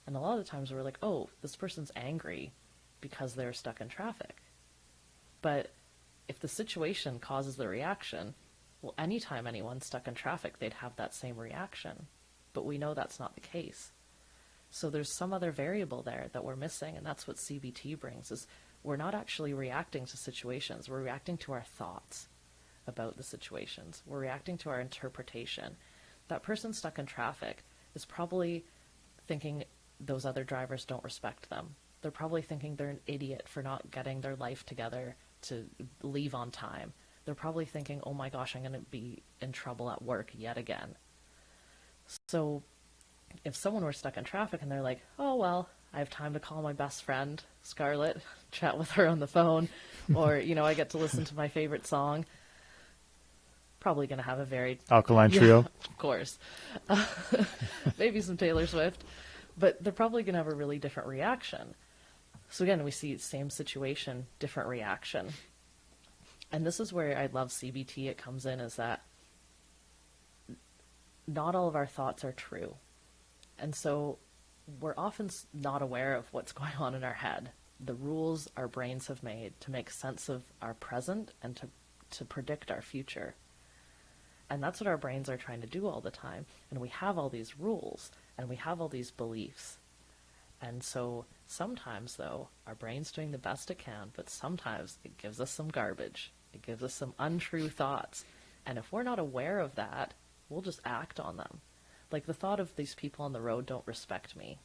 And a lot of the times we're like, oh, this person's angry because they're stuck in traffic. But if the situation causes the reaction, well, anytime anyone's stuck in traffic, they'd have that same reaction. But we know that's not the case. So there's some other variable there that we're missing, and that's what CBT brings, is we're not actually reacting to situations. We're reacting to our thoughts about the situations. We're reacting to our interpretation. That person stuck in traffic is probably thinking those other drivers don't respect them. They're probably thinking they're an idiot for not getting their life together to leave on time. They're probably thinking, oh my gosh, I'm going to be in trouble at work yet again. So if someone were stuck in traffic and they're like, oh, well, I have time to call my best friend, Scarlett, chat with her on the phone, or, I get to listen to my favorite song, probably going to have a very... Alkaline Trio. Yeah, of course. Maybe some Taylor Swift. But they're probably going to have a really different reaction. So again, we see same situation, different reaction. And this is where I love CBT. It comes in is that not all of our thoughts are true. And so we're often not aware of what's going on in our head. The rules our brains have made to make sense of our present and to predict our future. And that's what our brains are trying to do all the time. And we have all these rules and we have all these beliefs. And so sometimes, though, our brain's doing the best it can, but sometimes it gives us some garbage. It gives us some untrue thoughts. And if we're not aware of that, we'll just act on them. Like the thought of these people on the road don't respect me.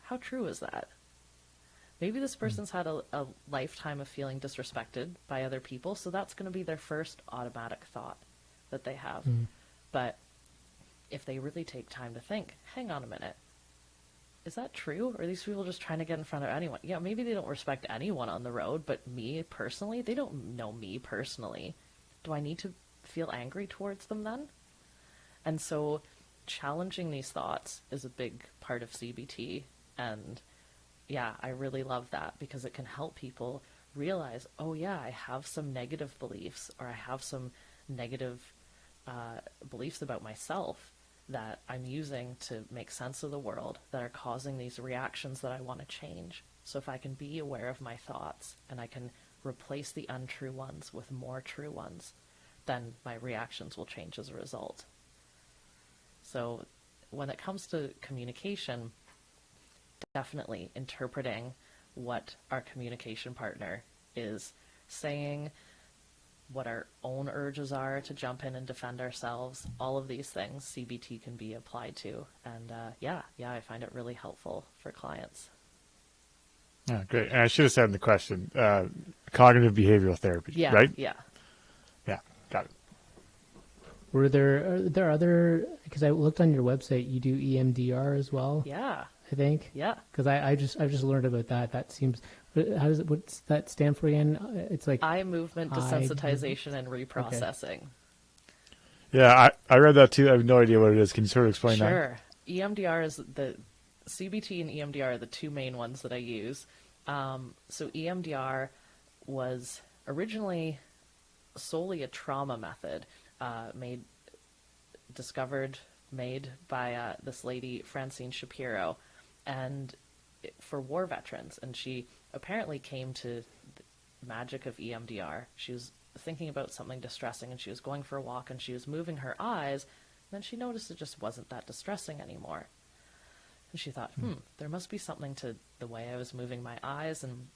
How true is that? Maybe this person's had a lifetime of feeling disrespected by other people, so that's going to be their first automatic thought that they have. But if they really take time to think, hang on a minute, is that true? Or are these people just trying to get in front of anyone? Yeah, maybe they don't respect anyone on the road, but me personally, they don't know me personally. Do I need to feel angry towards them then? And so challenging these thoughts is a big part of CBT. And yeah, I really love that because it can help people realize, oh yeah, I have some negative beliefs or I have some negative beliefs about myself that I'm using to make sense of the world that are causing these reactions that I want to change. So if I can be aware of my thoughts and I can replace the untrue ones with more true ones, then my reactions will change as a result. So when it comes to communication, definitely interpreting what our communication partner is saying, what our own urges are to jump in and defend ourselves, all of these things CBT can be applied to. And I find it really helpful for clients. Yeah, great. And I should have said in the question, cognitive behavioral therapy, right? Yeah. Yeah, got it. Are there other, because I looked on your website, you do EMDR as well? Yeah. I think. Yeah. Because I've just learned about that. That seems, what's that stand for again? It's like eye movement desensitization and reprocessing. Okay. Yeah, I read that too. I have no idea what it is. Can you sort of explain that? Sure. EMDR is the CBT and EMDR are the two main ones that I use. So EMDR was originally solely a trauma method, discovered by this lady, Francine Shapiro, and for war veterans. And she apparently came to the magic of EMDR. She was thinking about something distressing and she was going for a walk and she was moving her eyes. And then she noticed it just wasn't that distressing anymore. And she thought, there must be something to the way I was moving my eyes. And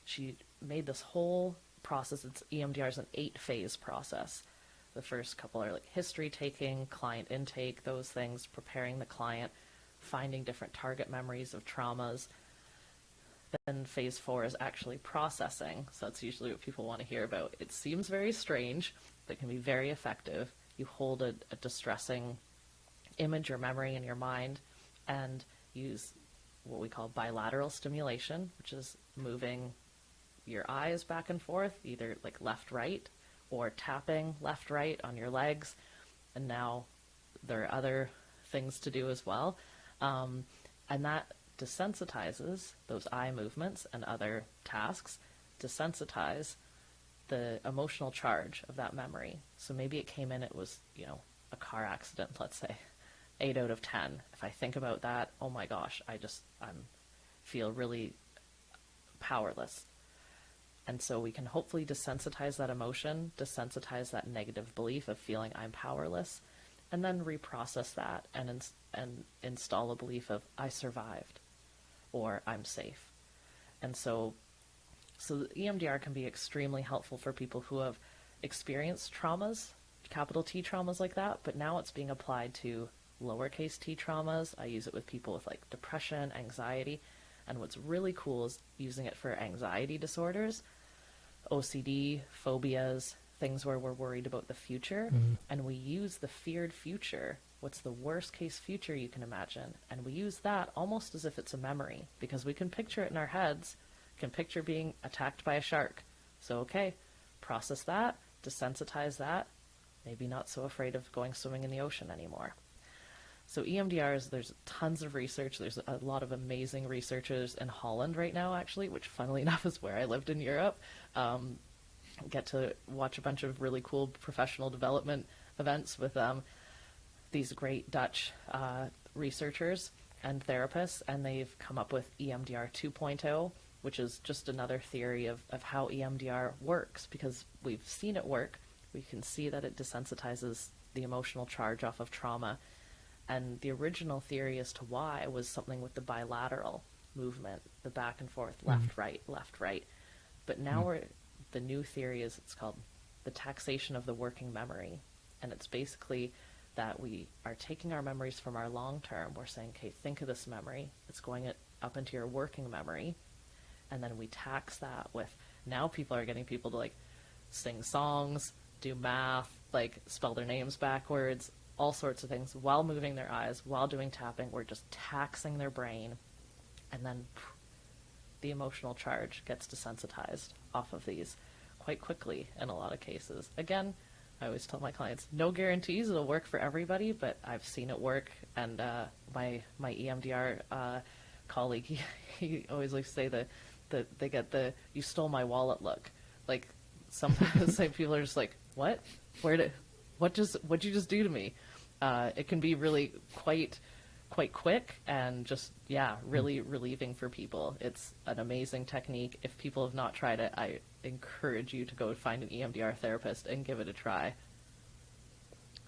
she made this whole process. EMDR is an 8-phase process. The first couple are like history taking, client intake, those things, preparing the client, finding different target memories of traumas. Then phase 4 is actually processing. So that's usually what people want to hear about. It seems very strange, but can be very effective. You hold a distressing image or memory in your mind and use what we call bilateral stimulation, which is moving your eyes back and forth, either like left, right, or tapping left, right on your legs. And now there are other things to do as well. And that desensitizes those eye movements and other tasks, desensitize the emotional charge of that memory. So maybe it came in, it was, a car accident, let's say, 8 out of 10. If I think about that, oh my gosh, I'm feel really powerless. And so we can hopefully desensitize that emotion, desensitize that negative belief of feeling I'm powerless, and then reprocess that and install a belief of I survived or I'm safe. And so the EMDR can be extremely helpful for people who have experienced traumas, capital T traumas like that, but now it's being applied to lowercase t traumas. I use it with people with like depression, anxiety, and what's really cool is using it for anxiety disorders, OCD, phobias, things where we're worried about the future, and we use the feared future, what's the worst case future you can imagine, and we use that almost as if it's a memory, because we can picture it in our heads, can picture being attacked by a shark. So okay, process that, desensitize that, maybe not so afraid of going swimming in the ocean anymore. So EMDRs, there's tons of research. There's a lot of amazing researchers in Holland right now, actually, which funnily enough is where I lived in Europe. Get to watch a bunch of really cool professional development events with these great Dutch researchers and therapists, and they've come up with EMDR 2.0, which is just another theory of how EMDR works, because we've seen it work. We can see that it desensitizes the emotional charge off of trauma. And the original theory as to why was something with the bilateral movement, the back and forth, left, right. But now the new theory is, it's called the taxation of the working memory. And it's basically that we are taking our memories from our long term. We're saying, okay, think of this memory. It's going up into your working memory. And then we tax that with, now people are getting people to like sing songs, do math, like spell their names backwards, all sorts of things while moving their eyes, while doing tapping. We're just taxing their brain, and then the emotional charge gets desensitized off of these quite quickly in a lot of cases. Again, I always tell my clients, no guarantees it'll work for everybody, but I've seen it work. And my EMDR colleague, he always likes to say that they get the "you stole my wallet" look. Like sometimes people are just like, what? What'd you just do to me? It can be really quite quick and just, really relieving for people. It's an amazing technique. If people have not tried it, I encourage you to go find an EMDR therapist and give it a try.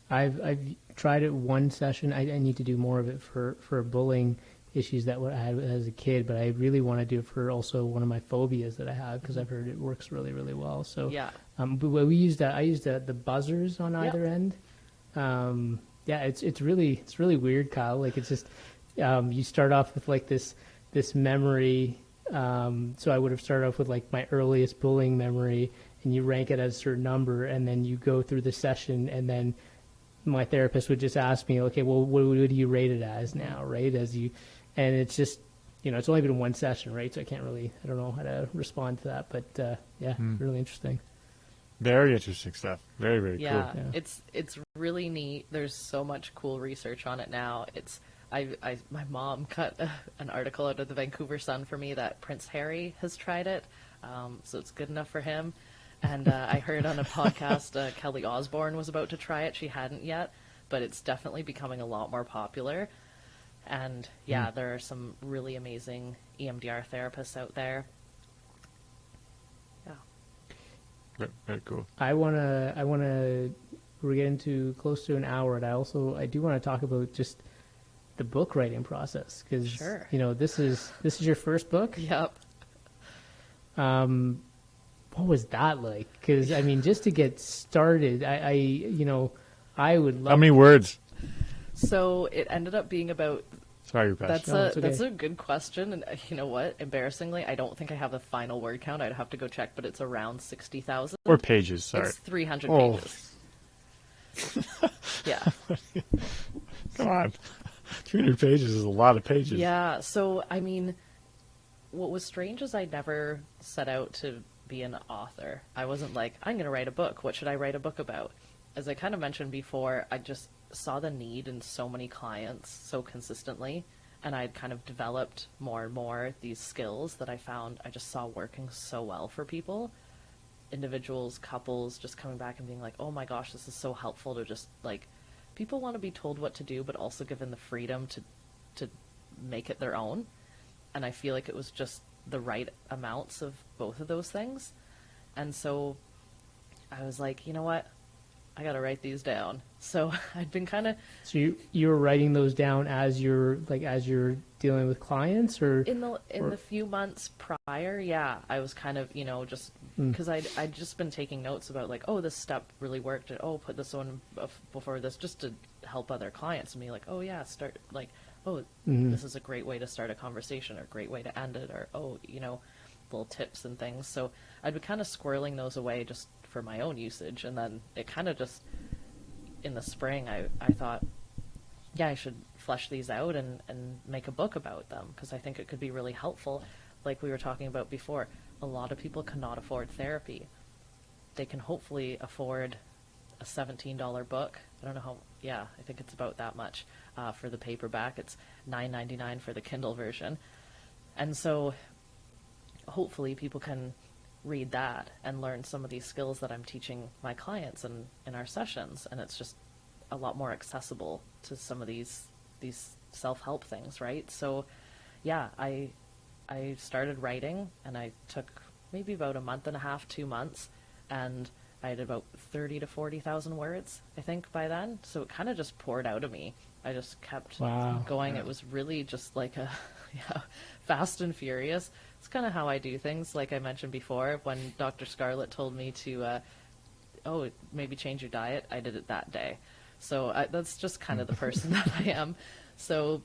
I've tried it one session. I need to do more of it for bullying issues that I had as a kid, but I really want to do it for also one of my phobias that I have, because I've heard it works really, really well. So but we used I used the buzzers on either end. It's really weird, Kyle. Like, it's just you start off with like this memory. So I would have started off with like my earliest bullying memory, and you rank it at a certain number, and then you go through the session, and then my therapist would just ask me, okay, well, what do you rate it as now, right? And it's just, it's only been one session, right? So I don't know how to respond to that, but really interesting. Very interesting stuff. Very, very cool. Yeah, it's really neat. There's so much cool research on it now. My mom cut an article out of the Vancouver Sun for me that Prince Harry has tried it, so it's good enough for him. And I heard on a podcast Kelly Osbourne was about to try it. She hadn't yet, but it's definitely becoming a lot more popular. And there are some really amazing EMDR therapists out there. Yeah. Very cool. I wanna we're getting to close to an hour, and I do want to talk about just the book writing process, because this is your first book. Yep. What was that like? Because I mean, just to get started, I would love. How many words? So it ended up being about. Sorry, that's a good question, and you know what? Embarrassingly, I don't think I have the final word count. I'd have to go check, but it's around 60,000. Or pages. Sorry, it's 300 pages. Yeah. Come on, 300 pages is a lot of pages. Yeah. So I mean, what was strange is I never set out to be an author. I wasn't like, I'm going to write a book. What should I write a book about? As I kind of mentioned before, I just saw the need in so many clients so consistently, and I'd kind of developed more and more these skills that I found I just saw working so well for people, individuals, couples, just coming back and being like, oh my gosh, this is so helpful to just like people want to be told what to do, but also given the freedom to make it their own. And I feel like it was just the right amounts of both of those things. And so I was like, you know what? I got to write these down. So I'd been kind of... So you were writing those down as you're dealing with clients, or in the few months prior, yeah, I was kind of, just because I'd just been taking notes about like, oh, this step really worked, and oh, put this on before this, just to help other clients, and be like, oh yeah, start like, oh, this is a great way to start a conversation, or a great way to end it, or oh, little tips and things. So I'd be kind of squirreling those away just for my own usage, and then it kind of just, in the spring, I thought, yeah, I should flesh these out and make a book about them, because I think it could be really helpful. Like we were talking about before, a lot of people cannot afford therapy. They can hopefully afford a $17 book. I don't know how, yeah, I think it's about that much for the paperback. It's $9.99 for the Kindle version. And so hopefully people can read that and learn some of these skills that I'm teaching my clients in our sessions, and it's just a lot more accessible to some of these self-help things, right? So yeah, I started writing, and I took maybe about a month and a half, 2 months, and I had about 30 to 40,000 words, I think, by then. So it kind of just poured out of me. I just kept going. It was really just like fast and furious. It's kind of how I do things. Like I mentioned before, when Dr. Scarlett told me to, maybe change your diet, I did it that day. So that's just kind of the person that I am. So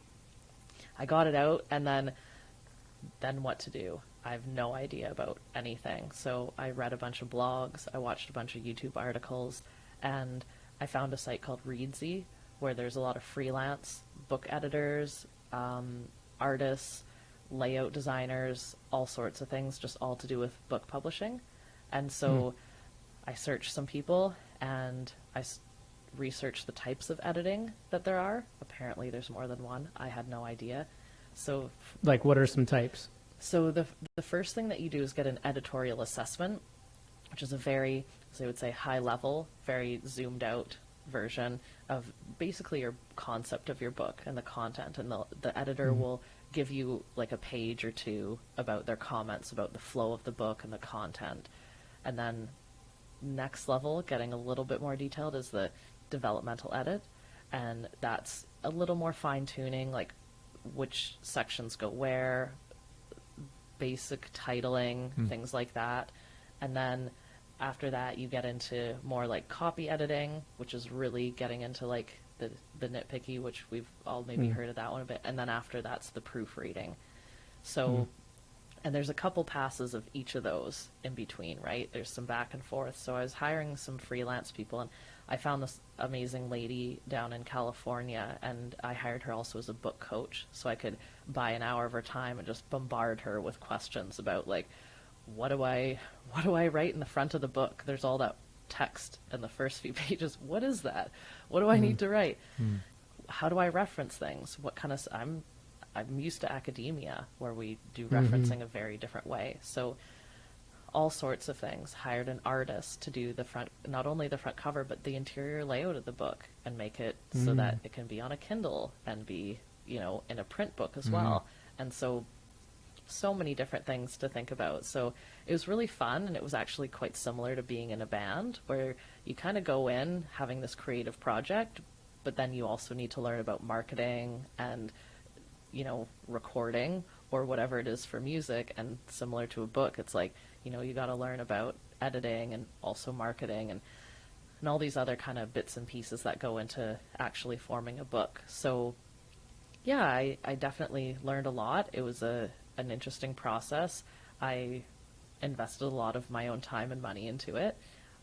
I got it out, and then what to do? I have no idea about anything. So I read a bunch of blogs, I watched a bunch of YouTube articles, and I found a site called Readsy, where there's a lot of freelance book editors, artists, layout designers, all sorts of things, just all to do with book publishing. And so I searched some people, and I researched the types of editing that there are. Apparently there's more than one. I had no idea. So like, what are some types? So the first thing that you do is get an editorial assessment, which is a very, as I would say, high level, very zoomed out version of basically your concept of your book and the content. And the editor will give you like a page or two about their comments about the flow of the book and the content. And then next level, getting a little bit more detailed, is the developmental edit. And that's a little more fine tuning, like which sections go where, basic titling, things like that. And then after that, you get into more like copy editing, which is really getting into like the nitpicky, which we've all maybe heard of that one a bit. And then after that's the proofreading. So, and there's a couple passes of each of those in between, right? There's some back and forth. So I was hiring some freelance people, and I found this amazing lady down in California, and I hired her also as a book coach, so I could buy an hour of her time and just bombard her with questions about like, what do I write in the front of the book? There's all that text in the first few pages. What is that? What do I need to write? How do I reference things? What kind of, I'm used to academia, where we do referencing a very different way. So all sorts of things. Hired an artist to do the front, not only the front cover, but the interior layout of the book, and make it so that it can be on a Kindle and be, in a print book as well. And so many different things to think about. So it was really fun, and it was actually quite similar to being in a band, where you kind of go in having this creative project, but then you also need to learn about marketing and, recording or whatever it is for music. And similar to a book, it's like, you got to learn about editing and also marketing and all these other kind of bits and pieces that go into actually forming a book. So yeah, I definitely learned a lot. It was an interesting process. I invested a lot of my own time and money into it.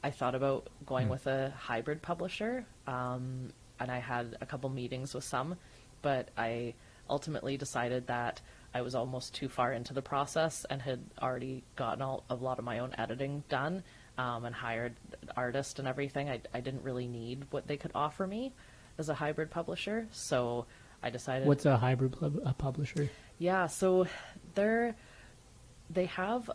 I thought about going with a hybrid publisher, and I had a couple meetings with some, but I ultimately decided that I was almost too far into the process and had already gotten a lot of my own editing done, and hired an artist and everything. I didn't really need what they could offer me as a hybrid publisher, so I decided... What's a hybrid publisher? Yeah, so they have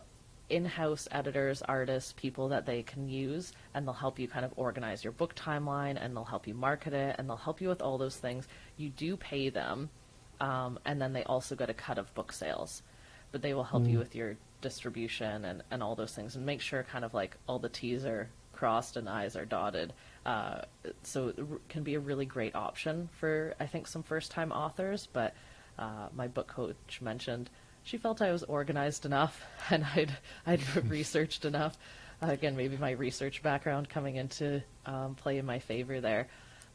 in-house editors, artists, people that they can use, and they'll help you kind of organize your book timeline, and they'll help you market it, and they'll help you with all those things. You do pay them, and then they also get a cut of book sales, but they will help you with your distribution and all those things, and make sure kind of like all the T's are crossed and I's are dotted. So it can be a really great option for, I think, some first-time authors. But my book coach mentioned she felt I was organized enough and I'd researched enough. Again, maybe my research background coming into play in my favor there.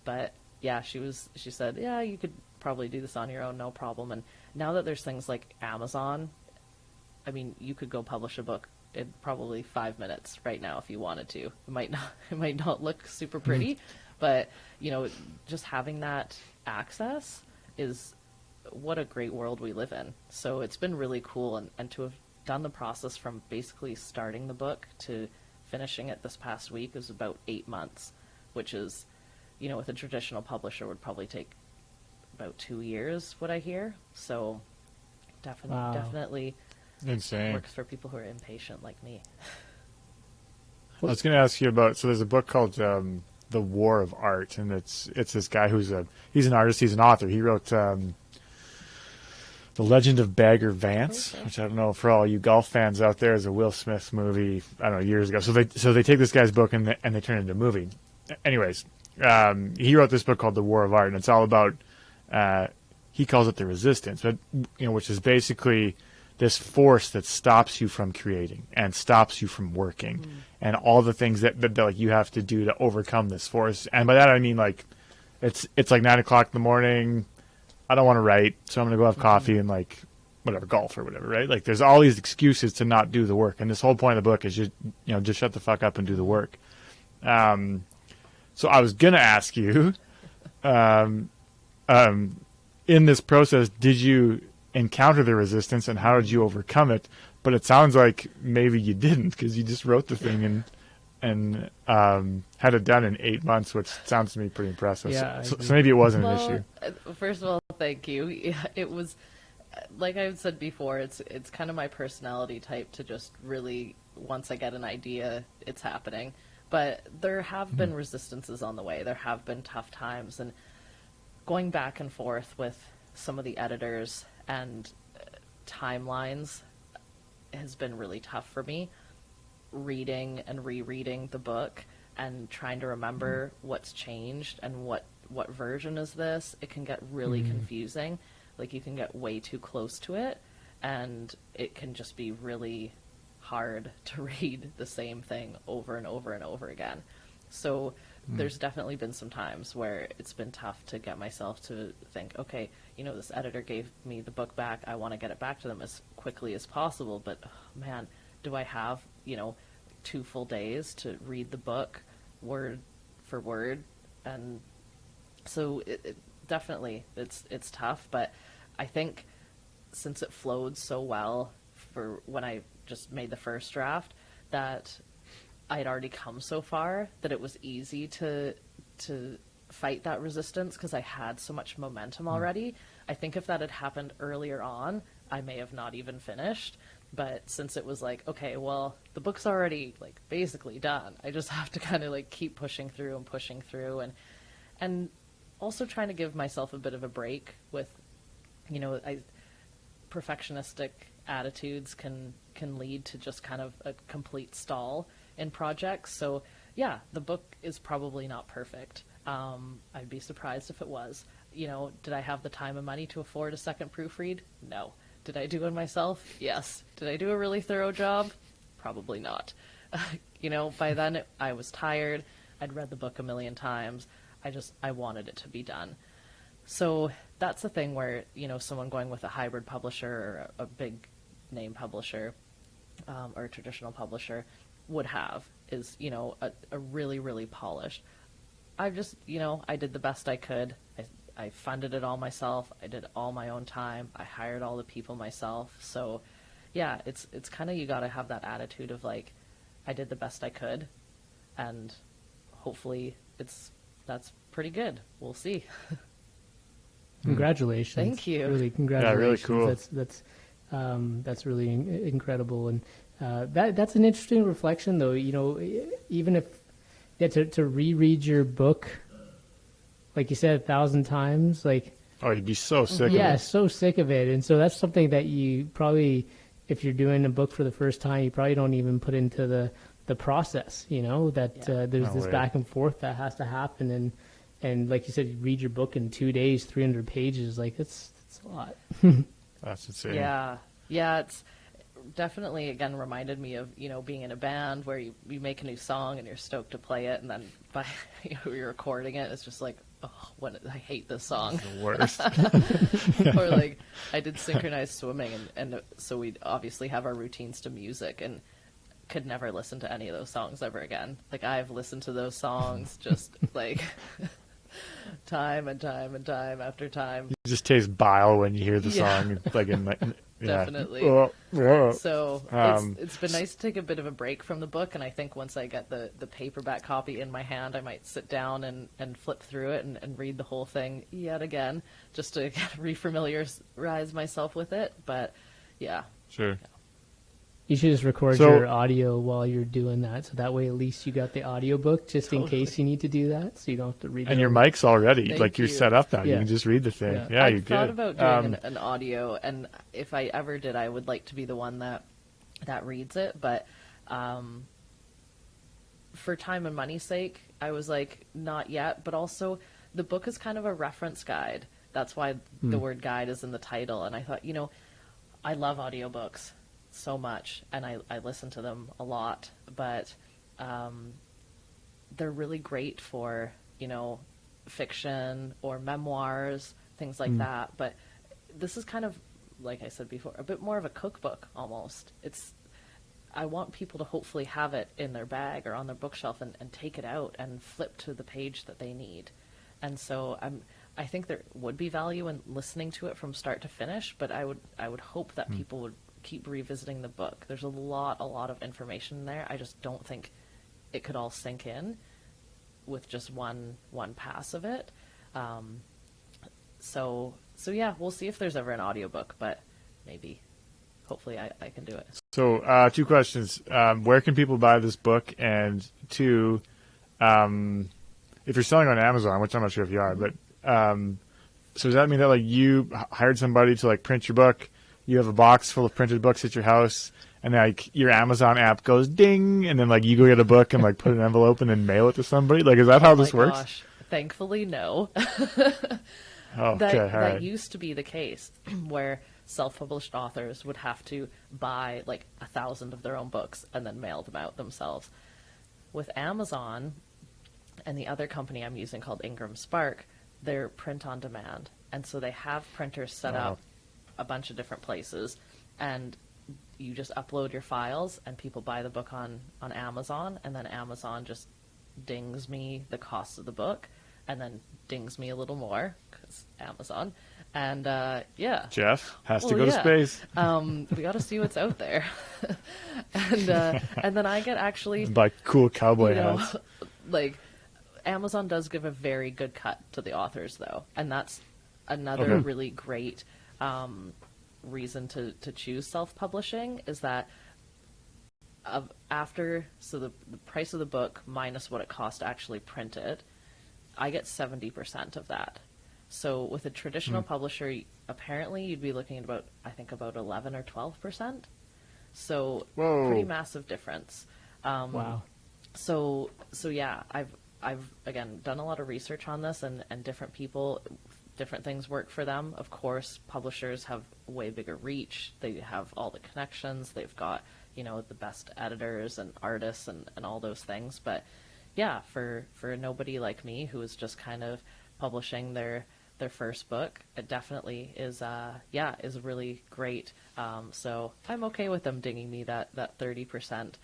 But yeah, she said, yeah, you could probably do this on your own, no problem. And now that there's things like Amazon, I mean, you could go publish a book in probably 5 minutes right now if you wanted to. It might not look super pretty, but just having that access is what a great world we live in. So it's been really cool, and to have done the process from basically starting the book to finishing it this past week is about 8 months, which is, with a traditional publisher would probably take about 2 years, what I hear. So definitely Insane. works for people who are impatient like me. I was going to ask you about, so there's a book called The War of Art, and it's this guy he's an artist, he's an author. He wrote The Legend of Bagger Vance, which I don't know, for all you golf fans out there, is a Will Smith movie, I don't know, years ago. So they take this guy's book and they turn it into a movie. Anyways, he wrote this book called The War of Art, and it's all about, he calls it the resistance, but which is basically this force that stops you from creating and stops you from working, and all the things that like you have to do to overcome this force. And by that I mean, like, it's like 9 o'clock in the morning. I don't want to write, so I'm going to go have coffee and, like, whatever, golf or whatever, right? Like, there's all these excuses to not do the work. And this whole point of the book is just shut the fuck up and do the work. So I was going to ask you, in this process, did you encounter the resistance, and how did you overcome it? But it sounds like maybe you didn't, because you just wrote the thing and had it done in 8 months, which sounds to me pretty impressive. Yeah, so maybe it wasn't an Well, issue. first of all, thank you. Yeah, it was, like I said before, it's kind of my personality type to just really, once I get an idea, it's happening. But there have been resistances on the way. There have been tough times, and going back and forth with some of the editors and timelines has been really tough for me. Reading and rereading the book and trying to remember what's changed and what version is this, it can get really confusing. Like, you can get way too close to it, and it can just be really hard to read the same thing over and over and over again. So there's definitely been some times where it's been tough to get myself to think, okay, this editor gave me the book back, I want to get it back to them as quickly as possible, but man, do I have 2 full days to read the book word for word? And so it definitely it's tough, but I think since it flowed so well for when I just made the first draft, that I had already come so far that it was easy to fight that resistance, because I had so much momentum already. I think if that had happened earlier on, I may have not even finished. But since it was like, okay, well, the book's already, like, basically done, I just have to kind of, like, keep pushing through and also trying to give myself a bit of a break with, perfectionistic attitudes can lead to just kind of a complete stall in projects. So yeah, the book is probably not perfect. I'd be surprised if it was. Did I have the time and money to afford a second proofread? No. Did I do it myself? Yes. Did I do a really thorough job? Probably not. By then I was tired. I'd read the book a million times. I wanted it to be done. So that's the thing where, someone going with a hybrid publisher or a big name publisher, or a traditional publisher would have is, a really, really polished. I did the best I could. I funded it all myself. I did all my own time. I hired all the people myself. So yeah, it's kind of, you got to have that attitude of, like, I did the best I could, and hopefully that's pretty good. We'll see. Congratulations. Thank you. Really, congratulations. Yeah, really cool. That's really incredible. And That's an interesting reflection, though. You know, even if to reread your book, like you said, 1,000 times, like Oh, you'd be so sick yeah, of it. so sick of it. And so that's something that you probably, if you're doing a book for the first time, you probably don't even put into the process. You know that there's No this way. back and forth that has to happen, and like you said, you read your book in 2 days, 300 pages. Like it's a lot. That's insane. Yeah. Yeah, it's definitely, again, reminded me of, you know, being in a band where you make a new song and you're stoked to play it, and then by you're recording it, it's just like, oh, I hate this song. The worst. Or like, I did synchronized swimming, and so we'd obviously have our routines to music, and could never listen to any of those songs ever again. Like, I've listened to those songs just like time and time and time after time. You just taste bile when you hear the Yeah. song. Like in my, yeah. Definitely. Oh. So Um, it's been nice to take a bit of a break from the book, and I think once I get the paperback copy in my hand, I might sit down and flip through it and read the whole thing yet again, just to refamiliarize myself with it. But yeah, Sure. You should just record So- your audio while you're doing that, so that way at least you got the audiobook just in Totally. case you need to do that, so you don't have to read it. And your over. mic's all ready. Thank Like you're you. set up now. You Yeah. can just read the thing. Yeah. Yeah, you're I've thought good. about doing an audio, and if I ever did, I would like to be the one that reads it. But for time and money's sake, I was like, not yet. But also, the book is kind of a reference guide. That's why the word guide is in the title. And I thought, you know, I love audiobooks so much, and I listen to them a lot. But they're really great for, you know, fiction or memoirs, things like that. But this is kind of, like I said before, a bit more of a cookbook almost. I want people to hopefully have it in their bag or on their bookshelf and take it out and flip to the page that they need. And so I think there would be value in listening to it from start to finish, but I would hope that people would keep revisiting the book. There's a lot of information there. I just don't think it could all sink in with just one pass of it. So yeah, we'll see if there's ever an audiobook, but maybe, hopefully I can do it. So, 2 questions. Where can people buy this book? And 2, if you're selling on Amazon, which I'm not sure if you are, but so does that mean that like you hired somebody to like print your book? You have a box full of printed books at your house, and like your Amazon app goes ding, and then like you go get a book and like put an envelope and then mail it to somebody? Like, is that how this works? Gosh, thankfully, no. Oh, okay, all that right. used to be the case, where self-published authors would have to buy like 1,000 of their own books and then mail them out themselves. With Amazon and the other company I'm using called Ingram Spark, they're print on demand, and so they have printers set up a bunch of different places, and you just upload your files and people buy the book on Amazon, and then Amazon just dings me the cost of the book and then dings me a little more because Amazon. And yeah, Jeff has to Well, go to yeah. space. We got to see what's out there. And then I get actually, And buy cool cowboy you know, hats. like, Amazon does give a very good cut to the authors, though, and that's another Okay. really great reason to choose self-publishing, is that the price of the book minus what it costs to actually print it, I get 70% of that. So with a traditional publisher, apparently you'd be looking at about 11 or 12%. So Whoa. pretty massive difference. Wow. So yeah, I've again done a lot of research on this, and different people, different things work for them. Of course, publishers have way bigger reach. They have all the connections. They've got, you know, the best editors and artists and all those things. But yeah, for nobody like me who is just kind of publishing their first book, it definitely is is really great. So I'm okay with them dinging me that 30%.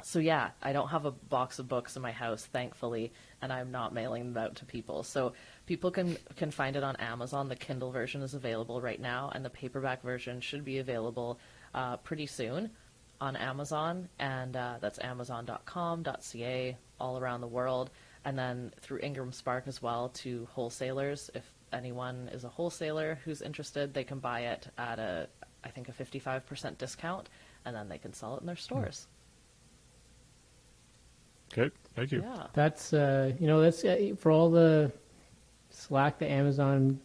So yeah, I don't have a box of books in my house, thankfully, and I'm not mailing them out to people. So people can find it on Amazon. The Kindle version is available right now, and the paperback version should be available pretty soon on Amazon, and that's amazon.com.ca, all around the world, and then through Ingram Spark as well to wholesalers. If anyone is a wholesaler who's interested, they can buy it at I think a 55% discount, and then they can sell it in their stores. Good. Thank you. Yeah. That's that's for all the slack that Amazon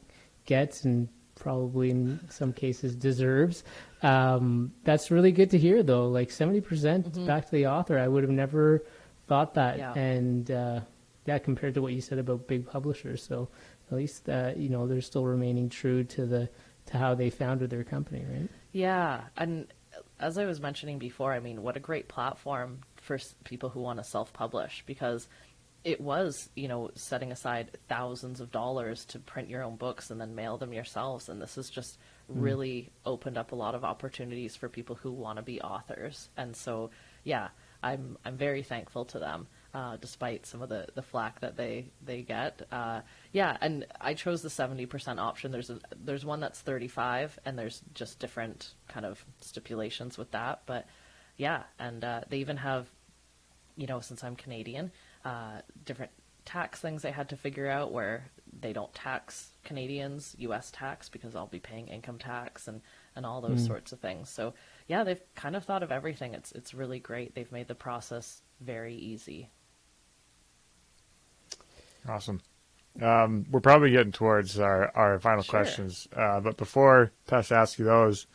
gets and probably in some cases deserves. That's really good to hear, though. Like 70% back to the author. I would have never thought that. Yeah. And compared to what you said about big publishers, so at least they're still remaining true to how they founded their company, right? Yeah, and as I was mentioning before, I mean, what a great platform for people who want to self-publish, because it was, setting aside thousands of dollars to print your own books and then mail them yourselves. And this has just really opened up a lot of opportunities for people who want to be authors. And so, yeah, I'm very thankful to them, despite some of the flack that they get. Yeah, and I chose the 70% option. There's one that's 35, and there's just different kind of stipulations with that. But yeah, and they even have, since I'm Canadian, different tax things I had to figure out where they don't tax Canadians, U.S. tax, because I'll be paying income tax and all those sorts of things. So yeah, they've kind of thought of everything. It's really great. They've made the process very easy. Awesome. We're probably getting towards our final questions. But before I ask you those,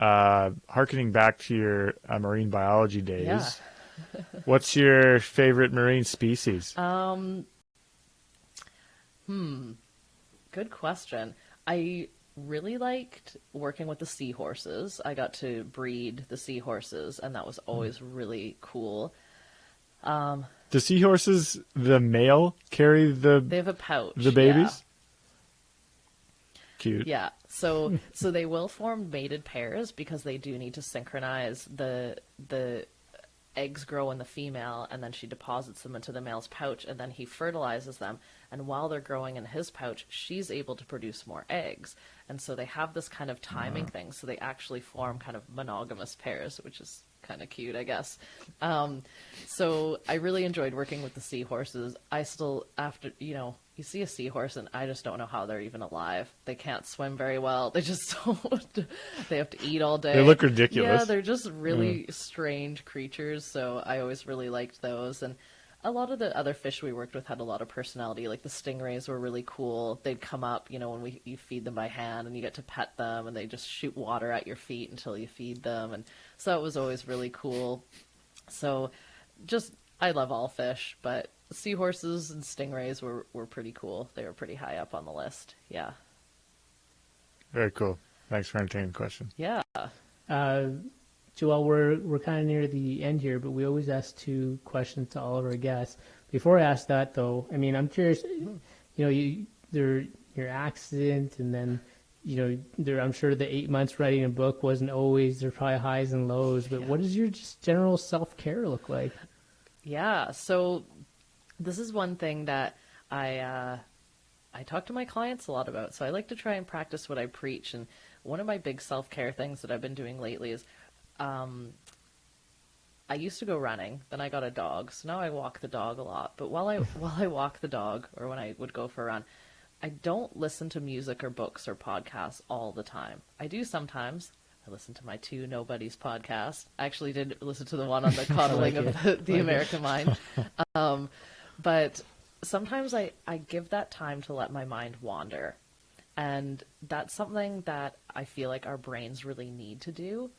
hearkening back to your marine biology days, what's your favorite marine species? Good question. I really liked working with the seahorses. I got to breed the seahorses, and that was always really cool. The seahorses, the male, carry They have a pouch. the babies? Cute. Yeah. So they will form mated pairs because they do need to synchronize. The eggs grow in the female, and then she deposits them into the male's pouch, and then he fertilizes them. And while they're growing in his pouch, she's able to produce more eggs. And so they have this kind of timing thing. So they actually form kind of monogamous pairs, which is kind of cute, I guess. So I really enjoyed working with the seahorses. I still, after, you see a seahorse and I just don't know how they're even alive. They can't swim very well. They just don't. They have to eat all day. They look ridiculous. Yeah, they're just really strange creatures. So I always really liked those. And a lot of the other fish we worked with had a lot of personality. Like the stingrays were really cool. They'd come up, when you feed them by hand and you get to pet them, and they just shoot water at your feet until you feed them. And so it was always really cool. So I love all fish, but seahorses and stingrays were pretty cool. They were pretty high up on the list. Yeah. Very cool. Thanks for entertaining the question. Yeah. Joelle, we're kind of near the end here, but we always ask 2 questions to all of our guests. Before I ask that, though, I mean, I'm curious. Your accident, and then I'm sure the 8 months writing a book wasn't always. There's probably highs and lows, but what does your just general self-care look like? Yeah. So this is one thing that I talk to my clients a lot about. So I like to try and practice what I preach. And one of my big self-care things that I've been doing lately is I used to go running, then I got a dog, so now I walk the dog a lot. But while I walk the dog, or when I would go for a run, I don't listen to music or books or podcasts all the time. I do sometimes. I listen to my 2 Nobodies podcast. I actually did listen to the one on the coddling of the American mind. But sometimes I give that time to let my mind wander. And that's something that I feel like our brains really need to do.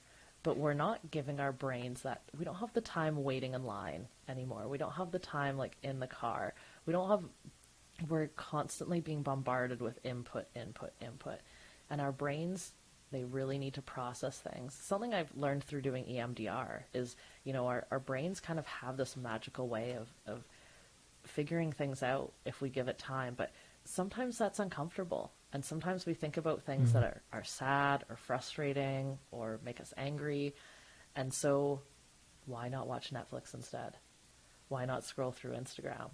But we're not giving our brains that. We don't have the time waiting in line anymore. We don't have the time in the car. We're constantly being bombarded with input. And our brains, they really need to process things. Something I've learned through doing EMDR is, our brains kind of have this magical way of figuring things out if we give it time. But sometimes that's uncomfortable. And sometimes we think about things that are sad or frustrating or make us angry. And so why not watch Netflix instead? Why not scroll through Instagram?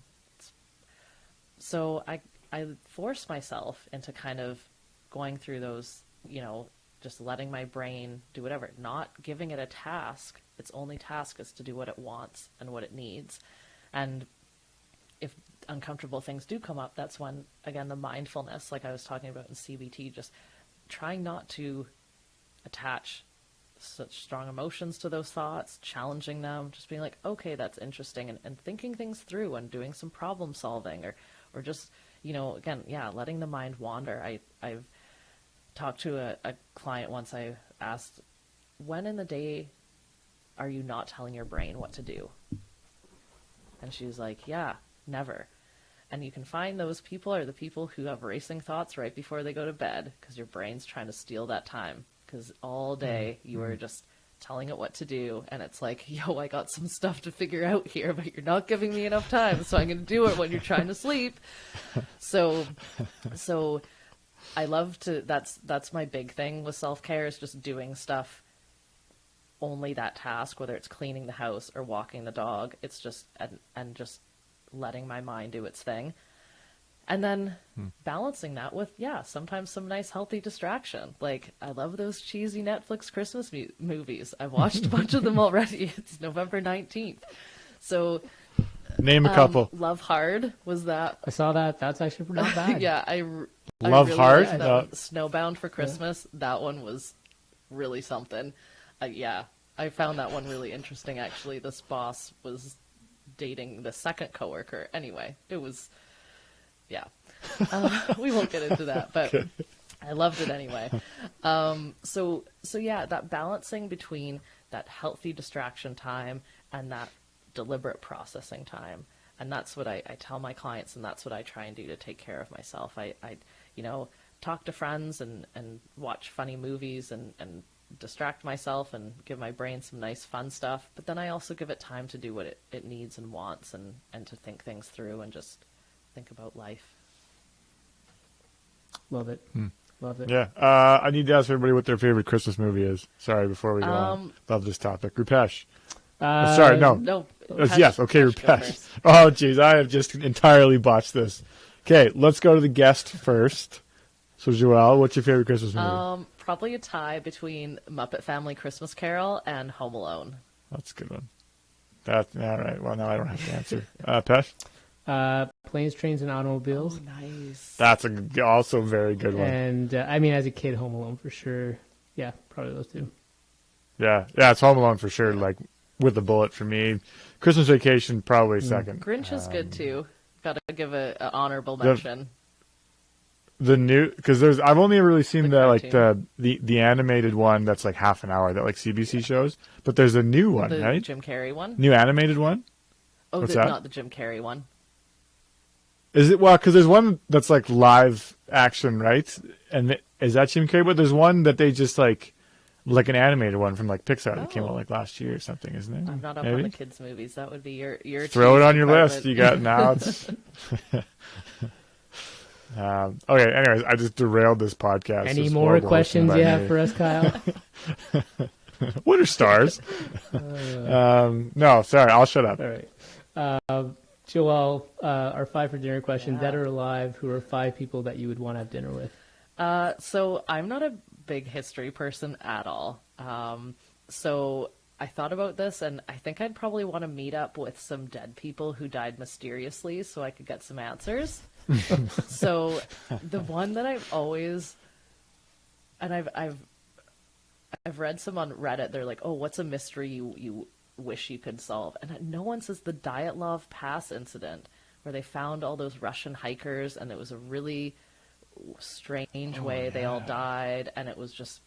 So I force myself into kind of going through those, just letting my brain do whatever, not giving it a task. Its only task is to do what it wants and what it needs. And if uncomfortable things do come up, that's when, again, the mindfulness, like I was talking about in CBT, just trying not to attach such strong emotions to those thoughts, challenging them, just being like, okay, that's interesting, and thinking things through and doing some problem solving, or just, again, letting the mind wander. I've talked to a client once. I asked, when in the day are you not telling your brain what to do? And she was like, yeah, never. And you can find those people are the people who have racing thoughts right before they go to bed, because your brain's trying to steal that time, because all day you are just telling it what to do, and it's like, yo, I got some stuff to figure out here, but you're not giving me enough time, so I'm going to do it when you're trying to sleep. So I love to, that's my big thing with self-care, is just doing stuff, only that task, whether it's cleaning the house or walking the dog. It's just, and just letting my mind do its thing. And then balancing that with, sometimes some nice healthy distraction. Like, I love those cheesy Netflix Christmas movies. I've watched a bunch of them already. It's November 19th. So name a couple. Love Hard was that. I saw that. That's actually not bad. Yeah, I Love really Hard? liked that one. Snowbound for Christmas. Yeah. That one was really something. I found that one really interesting, actually. This boss was dating the second coworker. Anyway, it was, we won't get into that, but okay. I loved it anyway. So that balancing between that healthy distraction time and that deliberate processing time. And that's what I tell my clients, and that's what I try and do to take care of myself. I talk to friends and watch funny movies and distract myself and give my brain some nice fun stuff, but then I also give it time to do what it needs and wants, and to think things through and just think about life. Love it. Love it. Yeah. I need to ask everybody what their favorite Christmas movie is. Sorry, before we go on. Love this topic. Rupesh. Sorry, no. No. Yes, okay, Rupesh. Oh, geez, I have just entirely botched this. Okay, let's go to the guest first. So, Joelle, what's your favorite Christmas movie? Probably a tie between Muppet Family Christmas Carol and Home Alone. That's a good one. All right. Well, now I don't have to answer. Pesh? Planes, Trains, and Automobiles. Oh, nice. That's also a very good one. And, as a kid, Home Alone for sure. Yeah, probably those two. Yeah, it's Home Alone for sure, like, with the bullet for me. Christmas Vacation, probably second. Grinch is good, too. Got to give an honorable mention. The new, because I've only really seen the animated one that's like half an hour that like CBC shows, but there's a new one, right? Jim Carrey one? New animated one? Oh, what's that? Not the Jim Carrey one. Is it? Well, because there's one that's like live action, right? And is that Jim Carrey? But there's one that they just like an animated one from like Pixar that came out like last year or something, isn't it? I'm not up on the kids' movies. That would be your throw it on your list. You got now. It's okay. Anyways, I just derailed this podcast. Any more questions you have for us, Kyle? What are stars? No, sorry. I'll shut up. All right. Joelle, our 5 for dinner question: dead or alive? Who are 5 people that you would want to have dinner with? So I'm not a big history person at all. So I thought about this, and I think I'd probably want to meet up with some dead people who died mysteriously, so I could get some answers. So the one that I've always, and I've read some on Reddit, they're like, oh, what's a mystery you wish you could solve? And no one says the Dyatlov Pass incident, where they found all those Russian hikers, and it was a really strange way they all died, and it was just,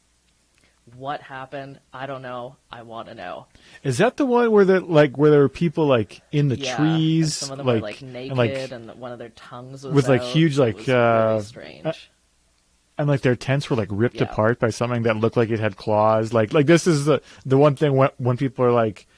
what happened? I don't know. I want to know. Is that the one where there were people like in the trees? Some of them were like naked, and one of their tongues was with out. like huge It was really strange. And like their tents were like ripped apart by something that looked like it had claws. Like this is the one thing when people are like,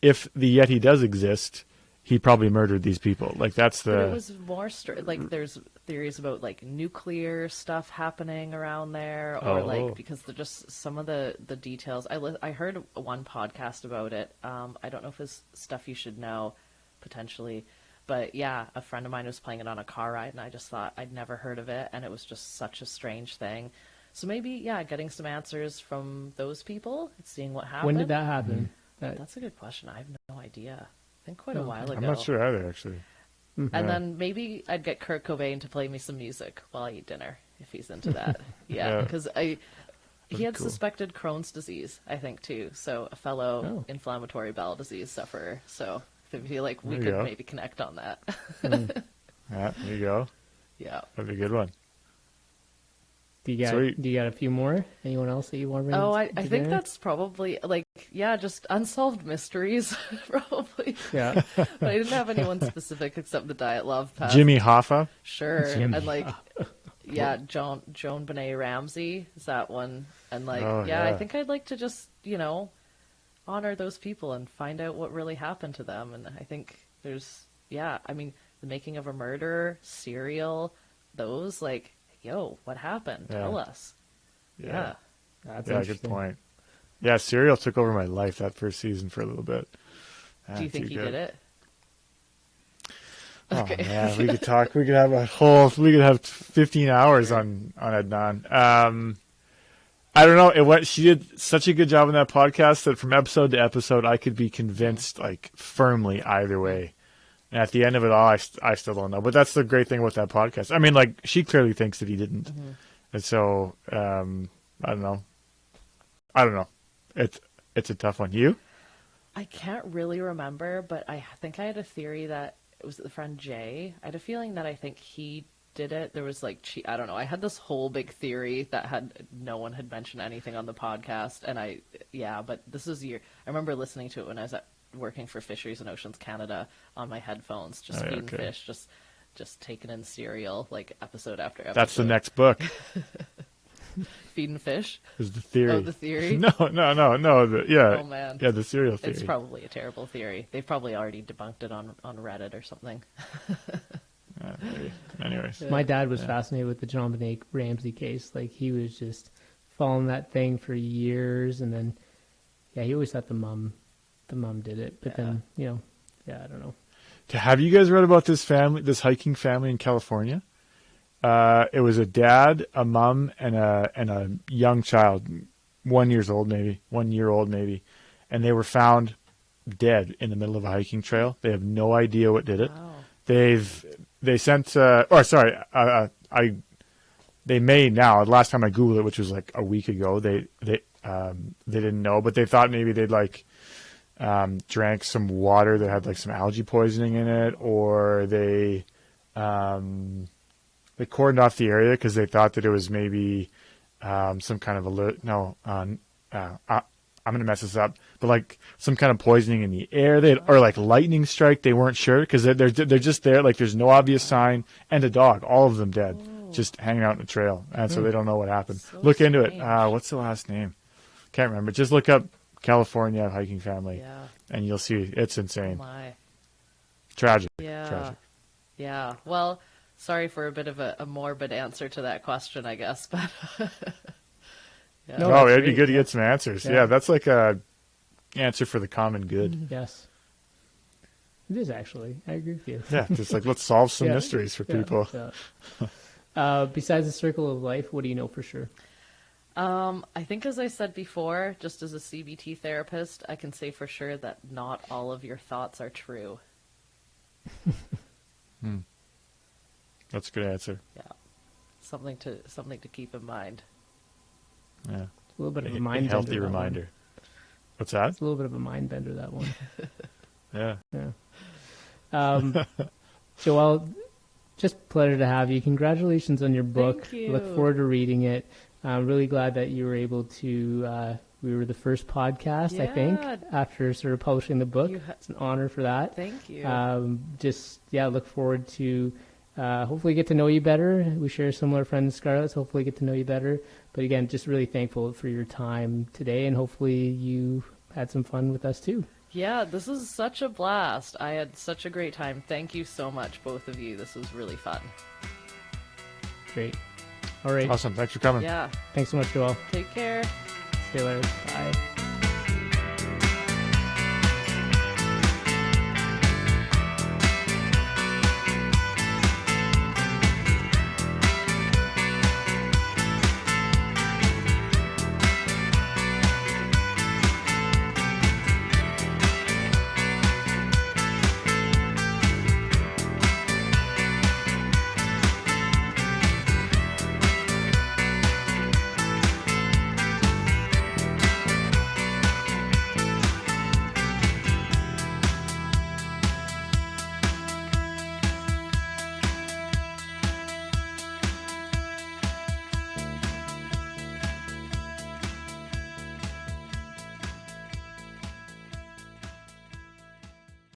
if the Yeti does exist, he probably murdered these people. Like that's the. But it was more like there's theories about like nuclear stuff happening around there, or like because they're just some of the details. I heard one podcast about it. I don't know if it's stuff you should know, potentially, but yeah, a friend of mine was playing it on a car ride, and I just thought I'd never heard of it, and it was just such a strange thing. So maybe getting some answers from those people, seeing what happened. When did that happen? That's a good question. I have no idea. I think quite a while ago. I'm not sure either, actually. And then maybe I'd get Kurt Cobain to play me some music while I eat dinner, if he's into that. Because He had cool. suspected Crohn's disease, I think, too. So a fellow Oh. inflammatory bowel disease sufferer. So I feel like we There you could go. maybe connect on that. Yeah, there you go. Yeah. That'd be a good one. Do you got Sweet. Do you got a few more? Anyone else that you want to bring? Oh, I to think bear? that's probably like, yeah, just unsolved mysteries, probably. Yeah. But I didn't have anyone specific except the Diet Love Pass. Jimmy Hoffa. Sure. Jimmy, And like, yeah, Joan Benet Ramsey is that one. And like, Oh, yeah, I yeah. think I'd like to just, honor those people and find out what really happened to them. And I think there's, yeah, I mean, The Making of a Murderer, Serial, those, like, yo, what happened? Yeah. Tell us. Yeah. That's Yeah, good interesting. point. Yeah, Serial took over my life that first season for a little bit. Do you think he did it? Oh Okay. man, we could talk. We could have a whole. We could have 15 hours on Adnan. I don't know. She did such a good job on that podcast that from episode to episode, I could be convinced like firmly either way. And at the end of it all, I still don't know. But that's the great thing about that podcast. I mean, like she clearly thinks that he didn't, and so I don't know. It's a tough one. You? I can't really remember, but I think I had a theory that it was the friend Jay. I had a feeling that I think he did it. There was like, I don't know. I had this whole big theory that no one had mentioned anything on the podcast. And but this was I remember listening to it when I was working for Fisheries and Oceans Canada on my headphones, just feeding fish, just taking in cereal, like episode after episode. That's the next book. Feeding fish? Is the theory. Oh, the theory? No. Oh, man. Yeah, the cereal theory. It's probably a terrible theory. They've probably already debunked it on Reddit or something. Maybe. Anyways. My dad was fascinated with the John Benet Ramsey case. Like he was just following that thing for years, and then he always thought the mom did it, but then I don't know. Have you guys read about this hiking family in California? It was a dad, a mom, and a young child, 1 year old maybe, and they were found dead in the middle of a hiking trail. They have no idea what did it. Wow. They sent they may now. Last time I googled it, which was like a week ago, they didn't know, but they thought maybe they'd like drank some water that had like some algae poisoning in it, or they cordoned off the area because they thought that it was maybe some kind of alert. No, I'm going to mess this up, but like some kind of poisoning in the air, or like lightning strike. They weren't sure because they're just there. Like there's no obvious sign, and a dog, all of them dead, just hanging out in the trail, and so they don't know what happened. So Look into it. strange. What's the last name? Can't remember. Just look up California hiking family, Yeah. and you'll see it's Oh insane, my. tragic. Yeah. Tragic. Yeah. Well, sorry for a bit of a morbid answer to that question, I guess, but yeah. No, Oh, that's it'd be great. good to get some answers. Yeah. Yeah, that's like a answer for the common good. Yes, it is actually. I agree with you. Yeah, just like let's solve some Yeah. mysteries for Yeah, people. yeah. Besides the circle of life, what do you know for sure? I think, as I said before, just as a CBT therapist, I can say for sure that not all of your thoughts are true. That's a good answer. Yeah. Something to keep in mind. Yeah, It's a little bit of a a mind healthy bender, that one. reminder. What's that? It's a little bit of a mind bender, that one. Yeah. Yeah. Joelle, just pleasure to have you. Congratulations on your book. Thank you. Look forward to reading it. I'm really glad that you were able to. We were the first podcast, I think, Yeah. after sort of publishing the book. You ha- It's an honor for that. Thank you. Look forward to hopefully get to know you better. We share similar friends, Scarlett, so hopefully get to know you better. But again, just really thankful for your time today, and hopefully you had some fun with us too. Yeah, this is such a blast. I had such a great time. Thank you so much, both of you. This was really fun. Great. All right. Awesome. Thanks for coming. Yeah. Thanks so much, Joelle. Take care. See you later. Bye.